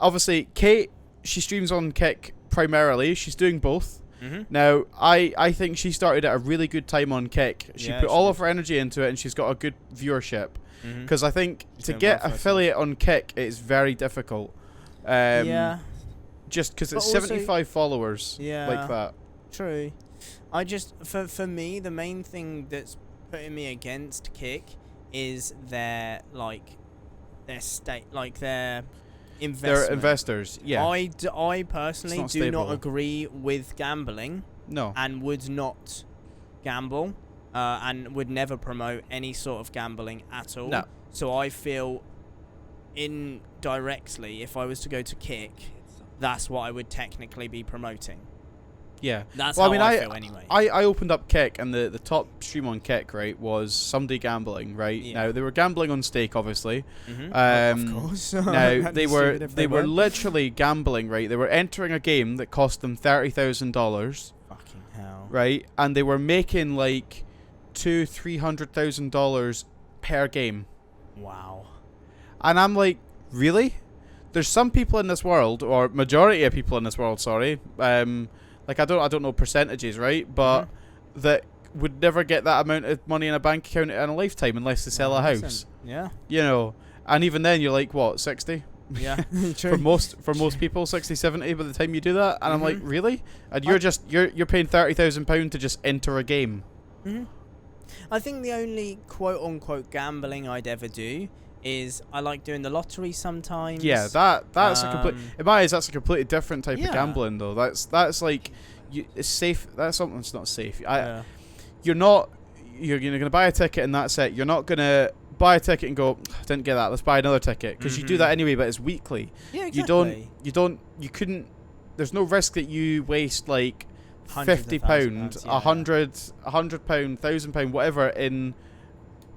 obviously, Kate. She streams on Kick primarily. She's doing both. Now, I think she started at a really good time on Kick. She put all of her energy into it, and she's got a good viewership. Because I think to get affiliate on Kick, it's very difficult. Just because it's 75 followers like that. True. I just, for me, the main thing that's putting me against Kick is their state, like their investment. They're investors, yeah. I personally do not agree with gambling. No. And would not gamble, and would never promote any sort of gambling at all. No. So I feel indirectly, if I was to go to Kick, that's what I would technically be promoting. Yeah. That's how I feel anyway. I opened up Kick, and the top stream on Kick, right, was somebody gambling, right? Yeah. Now, they were gambling on stake, obviously. Of course. Now, they were literally gambling, right? They were entering a game that cost them $30,000. Fucking hell. Right? And they were making like $200,000-$300,000 per game. Wow. And I'm like, really? There's some people in this world, or majority of people in this world, sorry, like I don't know percentages, right? But that would never get that amount of money in a bank account in a lifetime unless they sell a house. Yeah. You know, and even then you're like, what, 60? Yeah. for most people, 60, 70 by the time you do that. And I'm like, really? And you're paying £30,000 to just enter a game. I think the only quote unquote gambling I'd ever do is I like doing the lottery sometimes. Yeah, that's a complete. In my eyes, that's a completely different type of gambling, though. That's like, it's safe. That's something that's not safe. You're gonna buy a ticket and that's it. You're not gonna buy a ticket and go, didn't get that. Let's buy another ticket, because you do that anyway, but it's weekly. Yeah, exactly. You couldn't. There's no risk that you waste like £50, £100, £100, £1,000, whatever, in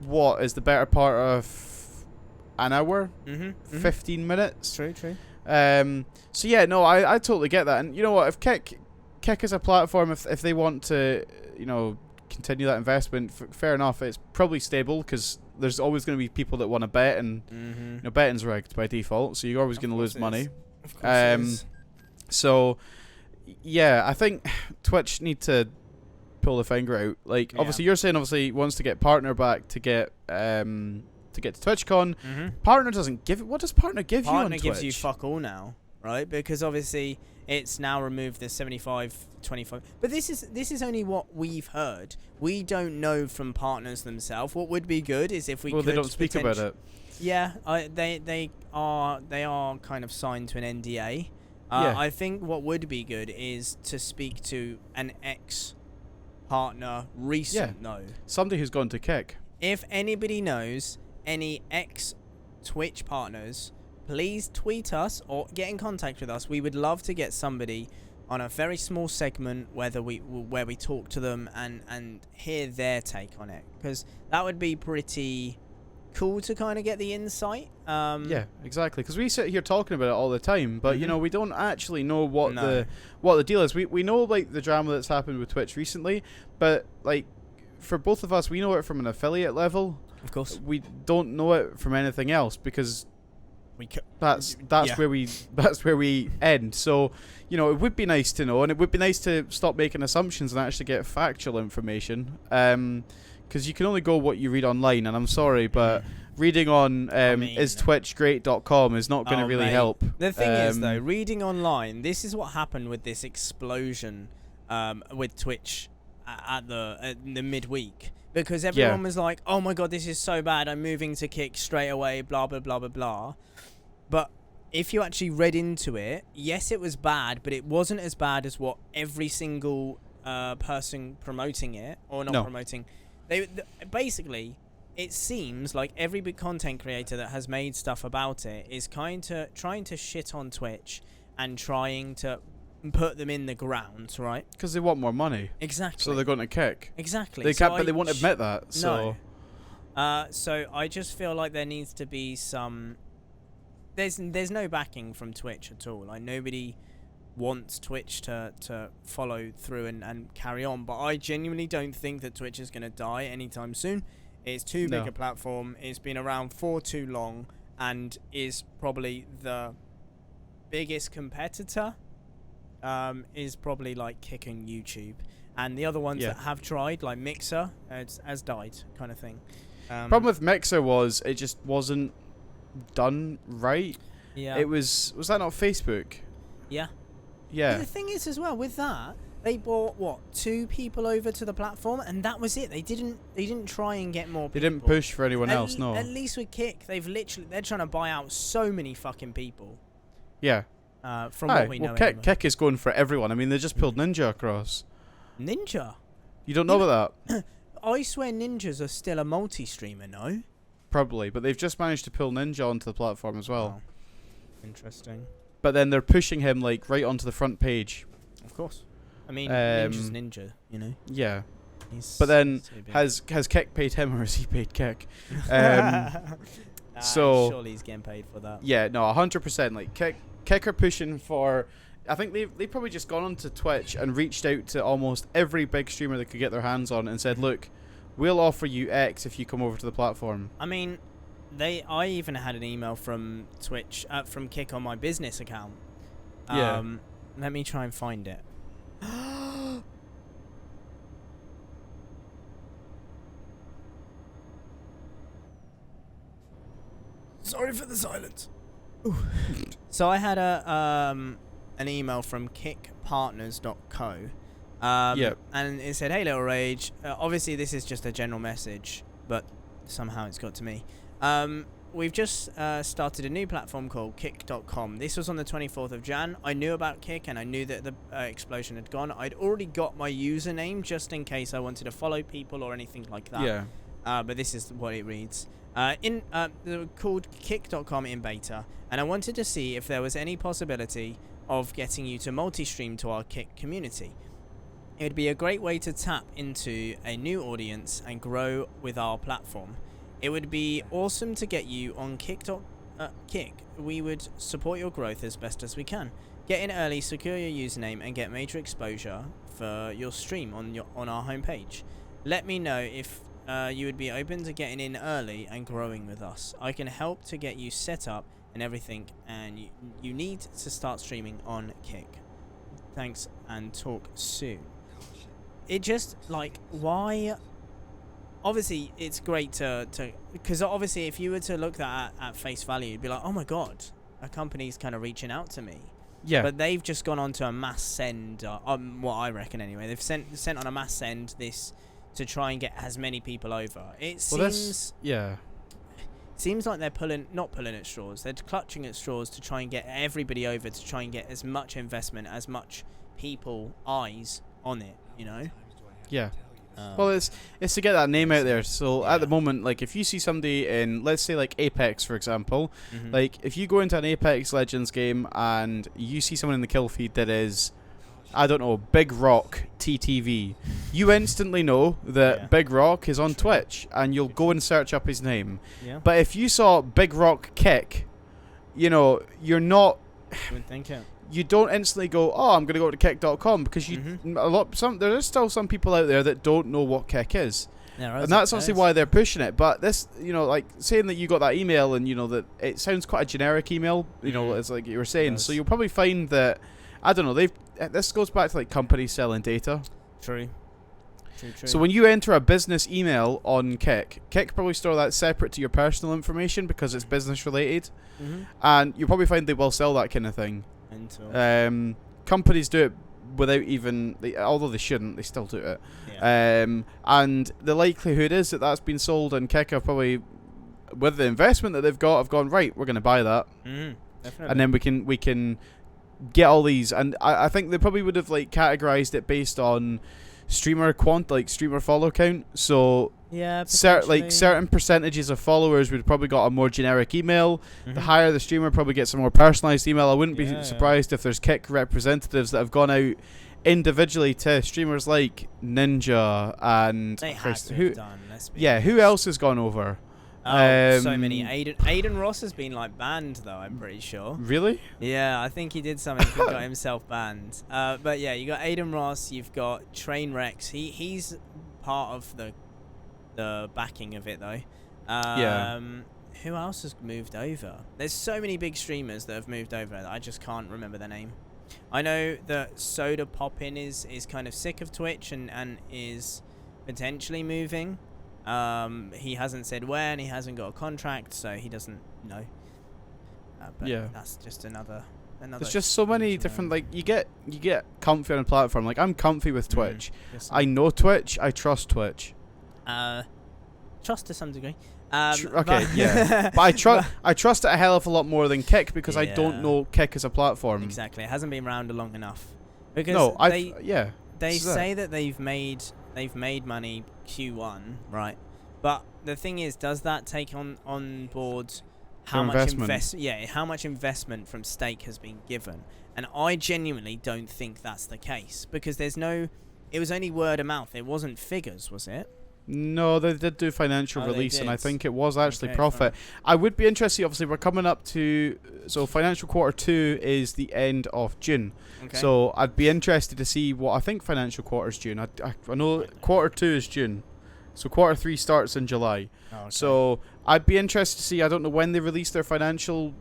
what is the better part of an hour, 15 minutes. True. So yeah, no, I totally get that. And you know what, if Kick is a platform, if they want to, you know, continue that investment, fair enough. It's probably stable, because there's always going to be people that want to bet, and you know, betting's rigged by default, so you're always going to lose money. Of course so yeah, I think Twitch need to pull the finger out. Like, obviously you're saying he wants to get partner back to get to TwitchCon. Partner doesn't give. What does partner give you on Twitch? Partner gives you fuck all now, right? Because obviously it's now removed the 75-25. But this is only what we've heard. We don't know from partners themselves. What would be good is if we could. Well, they don't speak about it. Yeah, they are kind of signed to an NDA. I think what would be good is to speak to an ex-partner recent though. Somebody who's gone to Kick. If anybody knows any ex-Twitch partners, please tweet us or get in contact with us. We would love to get somebody on a very small segment where we talk to them and hear their take on it, because that would be pretty cool to kind of get the insight. Yeah, exactly. Because we sit here talking about it all the time, but you know, we don't actually know what the deal is. We know like the drama that's happened with Twitch recently, but like for both of us, we know it from an affiliate level. Of course, we don't know it from anything else because that's where we end. So, you know, it would be nice to know, and it would be nice to stop making assumptions and actually get factual information. Because you can only go what you read online, and I'm sorry, but reading on istwitchgreat.com is not going to really help. The thing is, though, reading online, this is what happened with this explosion with Twitch at the midweek. Because everyone was like, oh my god, this is so bad, I'm moving to Kick straight away, blah, blah, blah, blah, blah. But if you actually read into it, yes, it was bad, but it wasn't as bad as what every single person promoting it, or not promoting. Basically, it seems like every big content creator that has made stuff about it is trying to shit on Twitch and trying to put them in the ground, right? Because they want more money. Exactly. So they're going to Kick. Exactly. They can't, but they won't admit that. So. No. So I just feel like there needs to be some. There's no backing from Twitch at all. Like nobody wants Twitch to follow through and carry on. But I genuinely don't think that Twitch is going to die anytime soon. It's too big a platform. It's been around for too long and is probably the biggest competitor. Is probably like Kick and YouTube, and the other ones that have tried, like Mixer, has died, kind of thing. Problem with Mixer was it just wasn't done right. Yeah. It was that not Facebook? Yeah. Yeah. But the thing is, as well, with that, they brought 2 people over to the platform, and that was it. They didn't try and get more people. They didn't push for anyone else. No. At least with Kick, they're trying to buy out so many fucking people. Yeah. From what we know. Kick is going for everyone. I mean, they just pulled Ninja across. Ninja? You don't know about that? I swear ninjas are still a multi-streamer, no? Probably, but they've just managed to pull Ninja onto the platform as well. Oh. Interesting. But then they're pushing him like right onto the front page. Of course. I mean, Ninja's Ninja, you know? Yeah. But then, has Kick paid him or has he paid Kick? So surely he's getting paid for that. Yeah, no, 100%. Like Kick are pushing for. I think they've probably just gone onto Twitch and reached out to almost every big streamer they could get their hands on and said, "Look, we'll offer you X if you come over to the platform." I mean, I even had an email from Twitch from Kick on my business account. Let me try and find it. Sorry for the silence. So I had an email from kickpartners.co. And it said, "Hey, Littlerage. Obviously, this is just a general message, but somehow it's got to me. We've just started a new platform called kick.com. This was on the 24th of Jan. I knew about Kick, and I knew that the explosion had gone. I'd already got my username just in case I wanted to follow people or anything like that. Yeah. But this is what it reads. They're called kick.com in beta, and I wanted to see if there was any possibility of getting you to multi-stream to our Kick community. It would be a great way to tap into a new audience and grow with our platform. It would be awesome to get you on Kick. We would support your growth as best as we can. Get in early, secure your username, and get major exposure for your stream on our homepage. Let me know if you would be open to getting in early and growing with us. I can help to get you set up and everything, and you need to start streaming on Kick. Thanks, and talk soon." It just, like, why? Obviously, it's great to because obviously if you were to look at face value, you'd be like, oh my god, a company's kind of reaching out to me. Yeah. But they've just gone on to a mass send, what I reckon anyway. They've sent on a mass send this to try and get as many people over. It seems like they're not pulling at straws. They're clutching at straws to try and get everybody over, to try and get as much investment, as much eyes on it, you know? Yeah. Well, it's to get that name out there. So at the moment, like, if you see somebody in, let's say, like Apex, for example, like if you go into an Apex Legends game and you see someone in the kill feed that is I don't know, Big Rock TTV, you instantly know that Big Rock is on Twitch, and you'll go and search up his name. Yeah. But if you saw Big Rock Kick, you know, you're not. You wouldn't think it. You don't instantly go, oh, I'm going to go to kick.com, because there is still some people out there that don't know what Kick is. Yeah, and that's obviously why they're pushing it. But this, you know, like saying that you got that email, and you know that it sounds quite a generic email, you know, it's like you were saying. So you'll probably find that, I don't know, this goes back to like companies selling data. True. So when you enter a business email on Kick probably store that separate to your personal information because it's business related, and you'll probably find they will sell that kind of thing. Companies do it without even, although they shouldn't, they still do it. And the likelihood is that that's been sold, and Kick have probably, with the investment that they've got, have gone, right, we're going to buy that. Definitely. And then we can get all these, and I think they probably would have like categorized it based on streamer streamer follow count. So certain percentages of followers would probably got a more generic email. The higher the streamer probably gets a more personalized email. I wouldn't be surprised if there's Kick representatives that have gone out individually to streamers like Ninja and Kris. Who else has gone over? So many. Aiden Ross has been like banned though, I'm pretty sure. Really? Yeah, I think he did something that got himself banned. But yeah, you got Aiden Ross, you've got Trainwrecks. He's part of the backing of it though. Who else has moved over? There's so many big streamers that have moved over that I just can't remember their name. I know that Soda Poppin is kind of sick of Twitch and is potentially moving. He hasn't said where, and he hasn't got a contract, so he doesn't know. But that's just another. There's just so many different, like, you get comfy on a platform. Like, I'm comfy with Twitch. I know Twitch. I trust Twitch. Trust to some degree. Okay, yeah, but I trust it a hell of a lot more than Kick because I don't know Kick as a platform. Exactly, it hasn't been around long enough. Because they say that they've made money Q1, right? But the thing is, does that take on board how much investment from stake has been given? And I genuinely don't think that's the case, because it was only word of mouth. It wasn't figures, was it? No, they did do financial release, and I think it was actually profit. I would be interested, obviously, we're coming up to, so financial quarter 2 is the end of June. Okay. So I'd be interested to see what, I think financial quarter is June. I know quarter 2 is June. So quarter 3 starts in July. Oh, okay. So I'd be interested to see, I don't know when they release their financial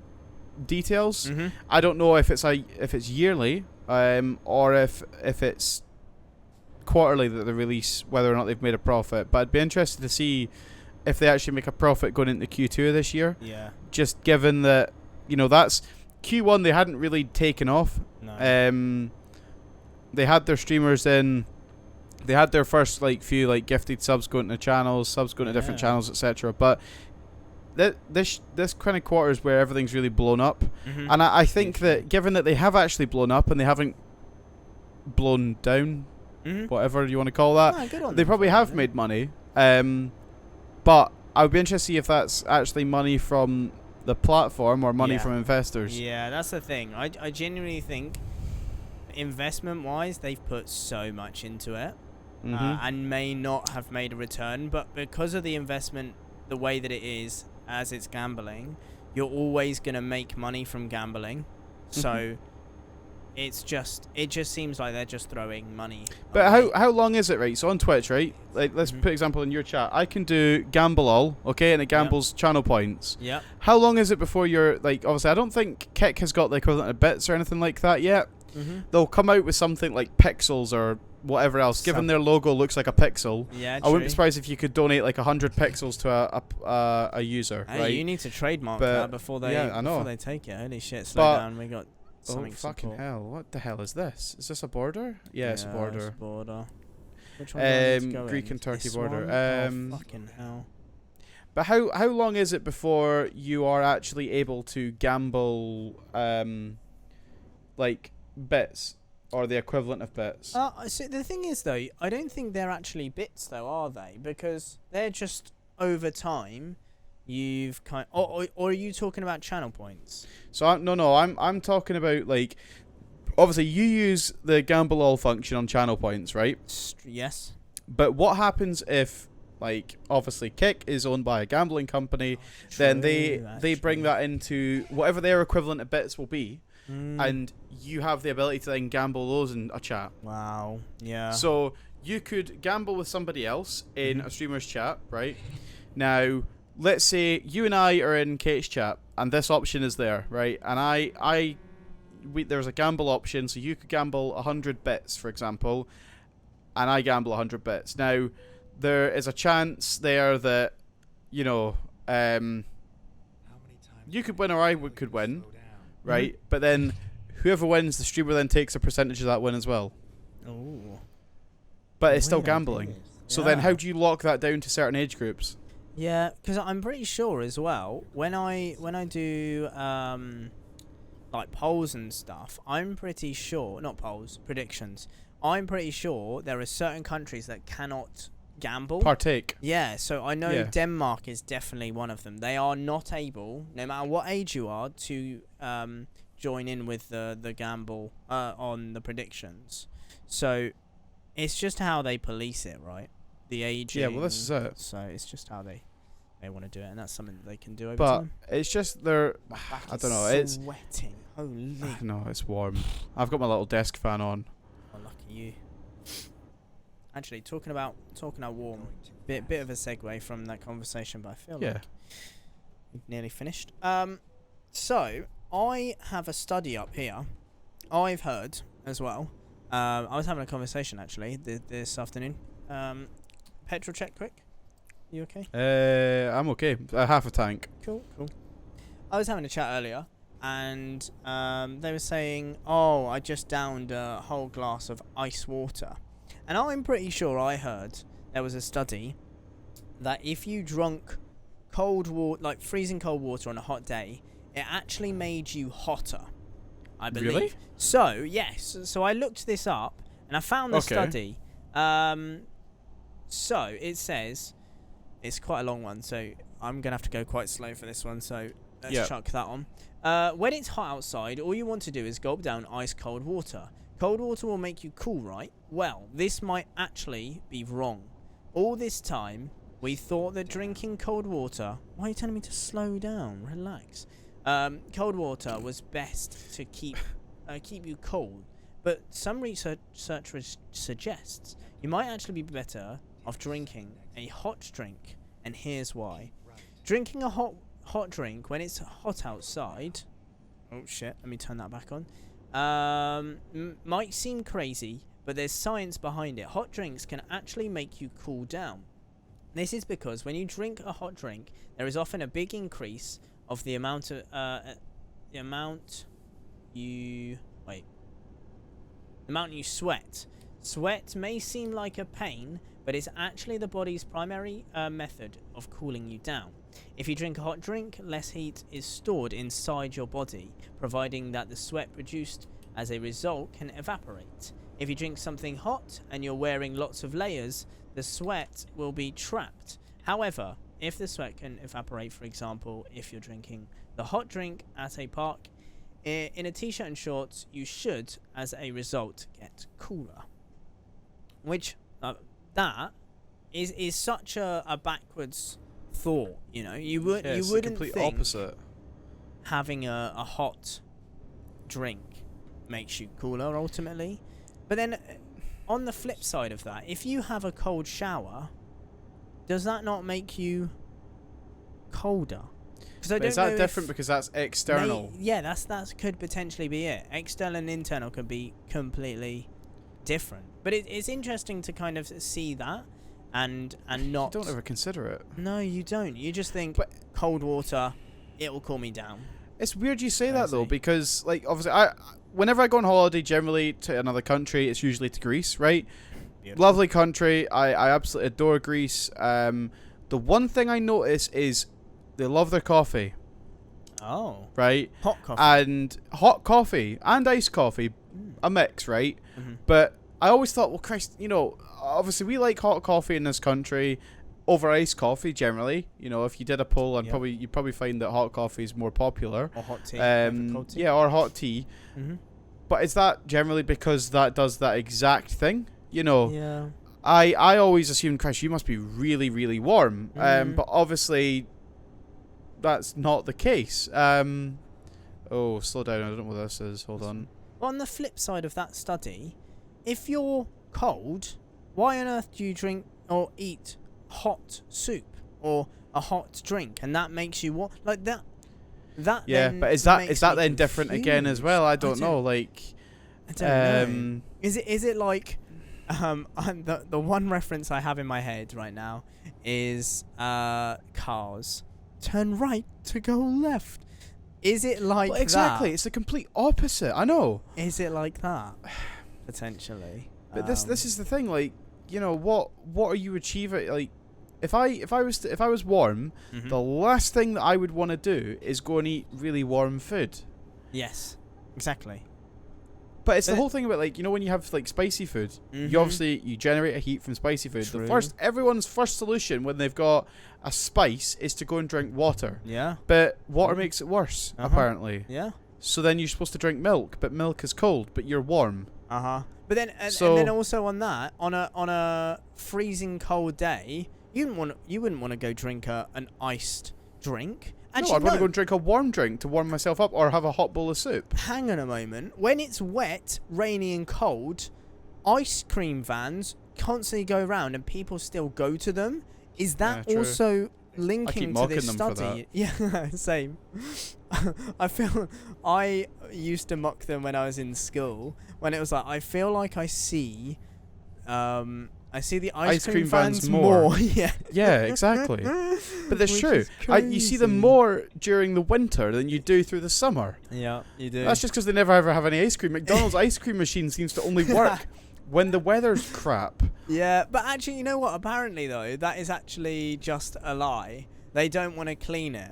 details. I don't know if it's yearly, or if it's quarterly that they release, whether or not they've made a profit. But I'd be interested to see if they actually make a profit going into Q2 of this year. Yeah. Just given that, you know, that's Q1, they hadn't really taken off. No. They had their streamers in. They had their first few gifted subs going to channels, subs going to different channels, etc. But this kind of quarter is where everything's really blown up. And I think that given that they have actually blown up and they haven't blown down, whatever you want to call that, they probably have made money. But I would be interested to see if that's actually money from the platform or money from investors. Yeah, that's the thing. I genuinely think investment-wise, they've put so much into it. And may not have made a return, but because of the investment, the way that it is, as it's gambling, you're always going to make money from gambling. So it just seems like they're just throwing money. But how long is it, right? So on Twitch, right? Like, let's put example in your chat. I can do gamble all, okay, and it gambles channel points. Yeah. How long is it before you're obviously I don't think Kick has got the equivalent of bits or anything like that yet. They'll come out with something like pixels or whatever else. Given their logo looks like a pixel, I wouldn't be surprised if you could donate 100 pixels to a user. Hey, right? You need to trademark that before they take it. Holy shit! Slow down. We got something. Oh fucking hell! What the hell is this? Is this a border? Yeah, it's a border. It's a border. Which one do I need to go Greek in? and Turkey This border. one? Fucking hell. But how long is it before you are actually able to gamble bits or the equivalent of bits? So the thing is though, I don't think they're actually bits though, are they? Because they're just over time. You've or are you talking about channel points? So I'm talking about obviously you use the gamble all function on channel points, right? Yes. But what happens if, like, obviously Kick is owned by a gambling company, then they bring that into whatever their equivalent of bits will be, and you have the ability to then gamble those in a chat. Wow. Yeah. So you could gamble with somebody else in a streamer's chat, right? Now, let's say you and I are in Kate's chat, and this option is there, right? And there's a gamble option, so you could gamble 100 bits, for example, and I gamble 100 bits. Now, there is a chance there that, you know, you could win or I could win, right? But then whoever wins, the streamer then takes a percentage of that win as well. Oh. But it's still gambling. So then how do you lock that down to certain age groups? Yeah, because I'm pretty sure as well, when I do like polls and stuff, I'm pretty sure, not polls, predictions, I'm pretty sure there are certain countries that cannot gamble. Partake. Yeah, so I know Denmark is definitely one of them. They are not able, no matter what age you are, to join in with the gamble on the predictions. So it's just how they police it, right? The aging. Yeah, well, this is it. So it's just how they want to do it, and that's something that they can do over But time. it's just they're, I don't know, it's sweating. Holy. No, it's warm. I've got my little desk fan on. Oh, lucky you. Actually, talking about warm, bit of a segue from that conversation, but I feel like we've nearly finished. So I have a study up here. I've heard as well. I was having a conversation actually this afternoon. Petrol check quick. You okay? I'm okay. Half a tank. Cool. I was having a chat earlier, and they were saying, "Oh, I just downed a whole glass of ice water," and I'm pretty sure I heard there was a study that if you drunk cold water, like freezing cold water on a hot day, it actually made you hotter. I believe. Really? So yes. So I looked this up, and I found the study. So it says. It's quite a long one, so I'm going to have to go quite slow for this one, so let's chuck that on. When it's hot outside, all you want to do is gulp down ice cold water. Cold water will make you cool, right? Well, this might actually be wrong. All this time, we thought that drinking cold water... Why are you telling me to slow down? Relax. Cold water was best to keep you cold, but some research suggests you might actually be better off drinking a hot drink, and here's why. Drinking a hot drink when it's hot outside, oh shit, let me turn that back on, might seem crazy, but there's science behind it. Hot drinks can actually make you cool down. This is because when you drink a hot drink, there is often a big increase of the amount you sweat. Sweat may seem like a pain, but it's actually the body's primary method of cooling you down. If you drink a hot drink, less heat is stored inside your body, providing that the sweat produced as a result can evaporate. If you drink something hot and you're wearing lots of layers, the sweat will be trapped. However, if the sweat can evaporate, for example, if you're drinking the hot drink at a park, in a t-shirt and shorts, you should, as a result, get cooler. Which... that is such a backwards thought, you know. You wouldn't think opposite. Having a hot drink makes you cooler ultimately. But then on the flip side of that, if you have a cold shower, does that not make you colder? Is that different because that's external? That could potentially be it. External and internal could be completely different, but it's interesting to kind of see that and not. You don't ever consider it. No, you don't. You just think cold water, it will cool me down. It's weird you say that though, because like obviously whenever I go on holiday, generally to another country, it's usually to Greece, right? Beautiful. Lovely country. I absolutely adore Greece. The one thing I notice is they love their coffee. Oh. Right. Hot coffee and iced coffee, a mix, right? Mm-hmm. But I always thought, well, Christ, you know, obviously we like hot coffee in this country over iced coffee generally. You know, if you did a poll, you'd probably find that hot coffee is more popular. Or hot tea. Yeah, or hot tea. Mm-hmm. But is that generally because that does that exact thing? You know, Yeah. I always assumed, Kris, you must be really, really warm. But obviously, that's not the case. Oh, slow down. I don't know what this is. Hold on. On the flip side of that study, if you're cold, why on earth do you drink or eat hot soup or a hot drink? And that makes you what? Like that. Yeah, but is that then different again as well? I don't know. Like, I don't know. Is it like the one reference I have in my head right now is cars. Turn right to go left. Is it like well, exactly. that? It's the complete opposite. I know. Is it like that? Potentially. But this is the thing. Like, you know, what are you achieving? Like, if I was warm, the last thing that I would want to do is go and eat really warm food. Yes. Exactly. But it's the whole thing about, like, you know, when you have like spicy food, you obviously you generate a heat from spicy food. True. Everyone's first solution when they've got a spice is to go and drink water. Yeah. But water makes it worse, apparently. Yeah. So then you're supposed to drink milk, but milk is cold, but you're warm. But then and then also on that, on a freezing cold day, you wouldn't want to go drink an iced drink. Actually, I'd want to go and drink a warm drink to warm myself up, or have a hot bowl of soup. Hang on a moment. When it's wet, rainy and cold, ice cream vans constantly go around and people still go to them. Is that also linking to this study? Yeah, same. I feel I used to mock them when I was in school, when it was like, I feel like I see the ice cream vans more. Yeah, exactly. But that's true. You see them more during the winter than you do through the summer. Yeah, you do. That's just because they never ever have any ice cream. McDonald's ice cream machine seems to only work when the weather's crap. Yeah, but actually, you know what? Apparently, though, that is actually just a lie. They don't want to clean it.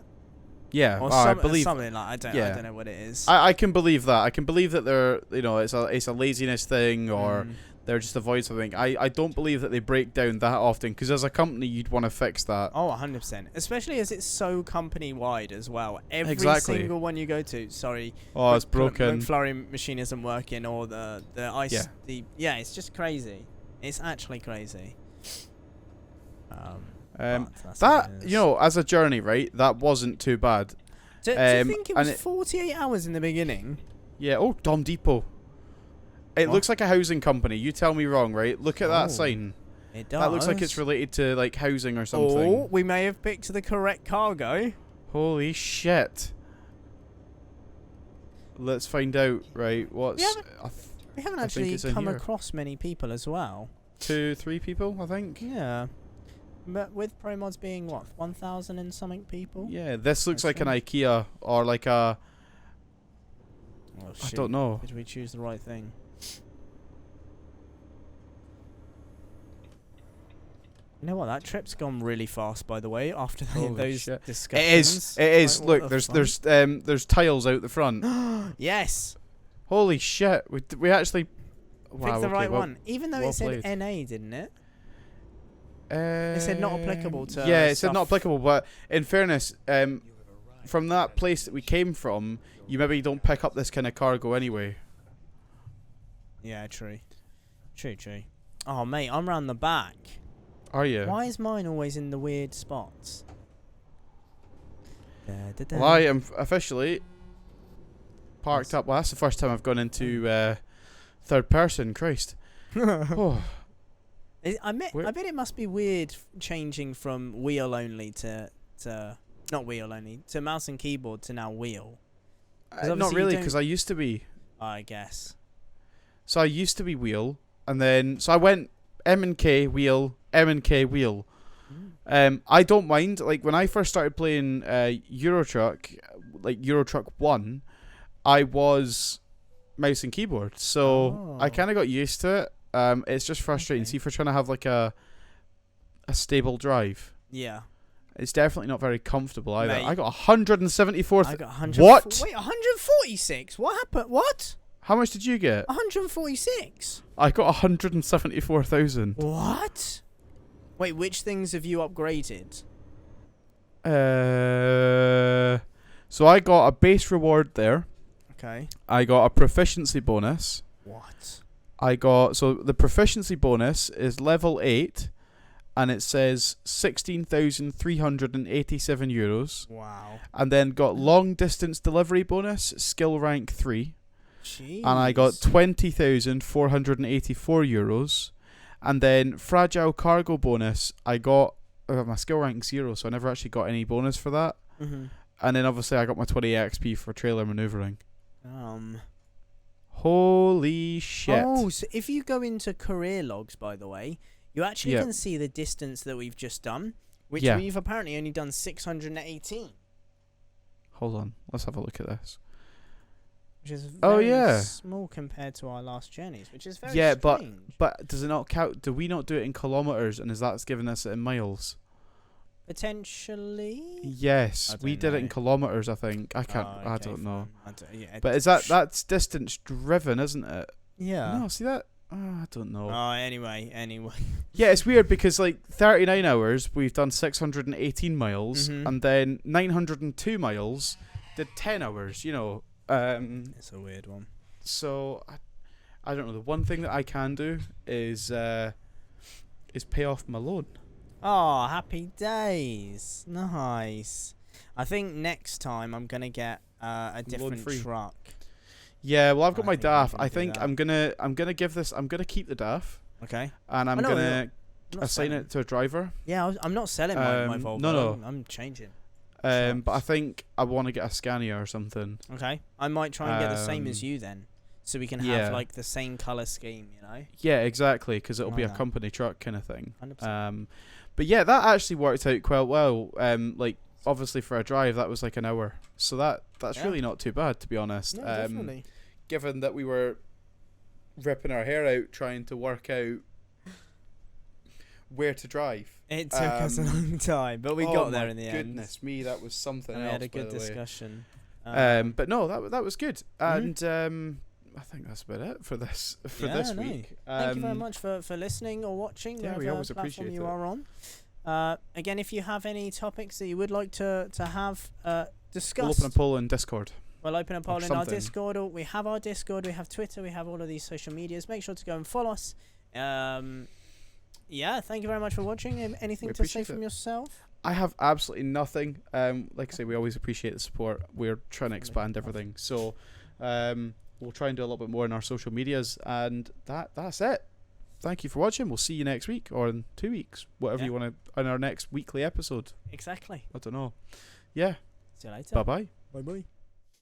Yeah, or I believe something like I don't know what it is. I can believe that. I can believe that they're, you know, it's a laziness thing, or they're just avoid something. I don't believe that they break down that often, because as a company you'd want to fix that. Oh, 100%. Especially as it's so company wide as well. Every single one you go to, sorry. Oh, it's broken. McFlurry machine isn't working, or the ice. Yeah, it's just crazy. It's actually crazy. That, you know, as a journey, right, that wasn't too bad. Do you think it was 48 hours in the beginning? Yeah. Oh, Dom Depot. It looks like a housing company. You tell me wrong, right? Look at that sign. It does. That looks like it's related to, like, housing or something. Oh, we may have picked the correct cargo. Holy shit. Let's find out, right? We haven't actually come across many people as well. 2-3 people, I think. Yeah. But with pro mods being, what, 1,000 and something people? Yeah, this looks like an IKEA, or like a... Oh, I don't know. Did we choose the right thing? You know what? That trip's gone really fast, by the way. After those discussions, it is. Like, look, there's tiles out the front. Yes. Holy shit! We actually picked the right one, even though it said NA, didn't it? It said not applicable to. Yeah, it said not applicable. But in fairness, from that place that we came from, you maybe don't pick up this kind of cargo anyway. Yeah, true. Oh, mate, I'm round the back. Are you? Why is mine always in the weird spots? Well, I am officially parked up. Well, that's the first time I've gone into third person. Christ. Oh. I bet it must be weird changing from wheel only to not wheel only to mouse and keyboard to now wheel. Not really, because I used to be. I guess. So I used to be wheel, and then I went M and K wheel, M and K wheel. I don't mind. Like when I first started playing Euro Truck, like Euro Truck 1, I was mouse and keyboard, so I kind of got used to it. It's just frustrating. See, if you're trying to have like a stable drive, it's definitely not very comfortable either. Mate, I got 174. I got 100. What? Wait, 146. What happened? What? How much did you get? 146. I got 174,000. What? Wait, which things have you upgraded? So I got a base reward there. Okay. I got a proficiency bonus. What? So the proficiency bonus is level 8, and it says 16,387 euros. Wow. And then got long distance delivery bonus, skill rank 3. Jeez. And I got 20,484 euros. And then fragile cargo bonus, I got my skill rank 0, so I never actually got any bonus for that. Mm-hmm. And then obviously I got my 20 XP for trailer maneuvering. Holy shit. Oh, so if you go into career logs, by the way, you actually can see the distance that we've just done, which we've apparently only done 618. Hold on, let's have a look at this. Which is very small compared to our last journeys, which is very strange. but does it not count? Do we not do it in kilometers, and is that giving us it in miles? Potentially. Yes, we did it in kilometers. I think I can't. Okay, I don't know. But is that's distance driven, isn't it? Yeah. No, see that? I don't know. Anyway. Yeah, it's weird because like 39 hours, we've done 618 miles, and then 902 miles did 10 hours. You know. It's a weird one. So I don't know. The one thing that I can do is pay off my loan. Oh, happy days! Nice. I think next time I'm gonna get a different truck. Yeah, well, I've got my DAF. I think I'm gonna give this. I'm gonna keep the DAF. Okay. And I'm gonna assign it to a driver. Yeah, I'm not selling my Volvo. No. I'm changing. But I think I want to get a Scania or something. Okay. I might try and get the same as you then, so we can have like the same color scheme. You know. Yeah, exactly, because it'll be a company truck kind of thing. 100%. But yeah, that actually worked out quite well. Like obviously for a drive, that was like an hour, so that's really not too bad, to be honest. No, definitely. Given that we were ripping our hair out trying to work out where to drive. It took us a long time, but we got there in the end. Goodness me, that was something else. We had a good discussion. But no, that was good, and I think that's about it for this week. Thank you very much for listening or watching. Yeah, we always appreciate it. You are on. Again, if you have any topics that you would like to have discussed, we'll open a poll in Discord. We'll open a poll in our Discord. We have our Discord. We have Twitter. We have all of these social medias. Make sure to go and follow us. Yeah, thank you very much for watching. Anything to say from yourself? I have absolutely nothing. Like I say, we always appreciate the support. We're trying to expand everything. So we'll try and do a little bit more in our social medias. And that's it. Thank you for watching. We'll see you next week or in 2 weeks. Whatever you want to, on our next weekly episode. Exactly. I don't know. Yeah. See you later. Bye-bye. Bye-bye.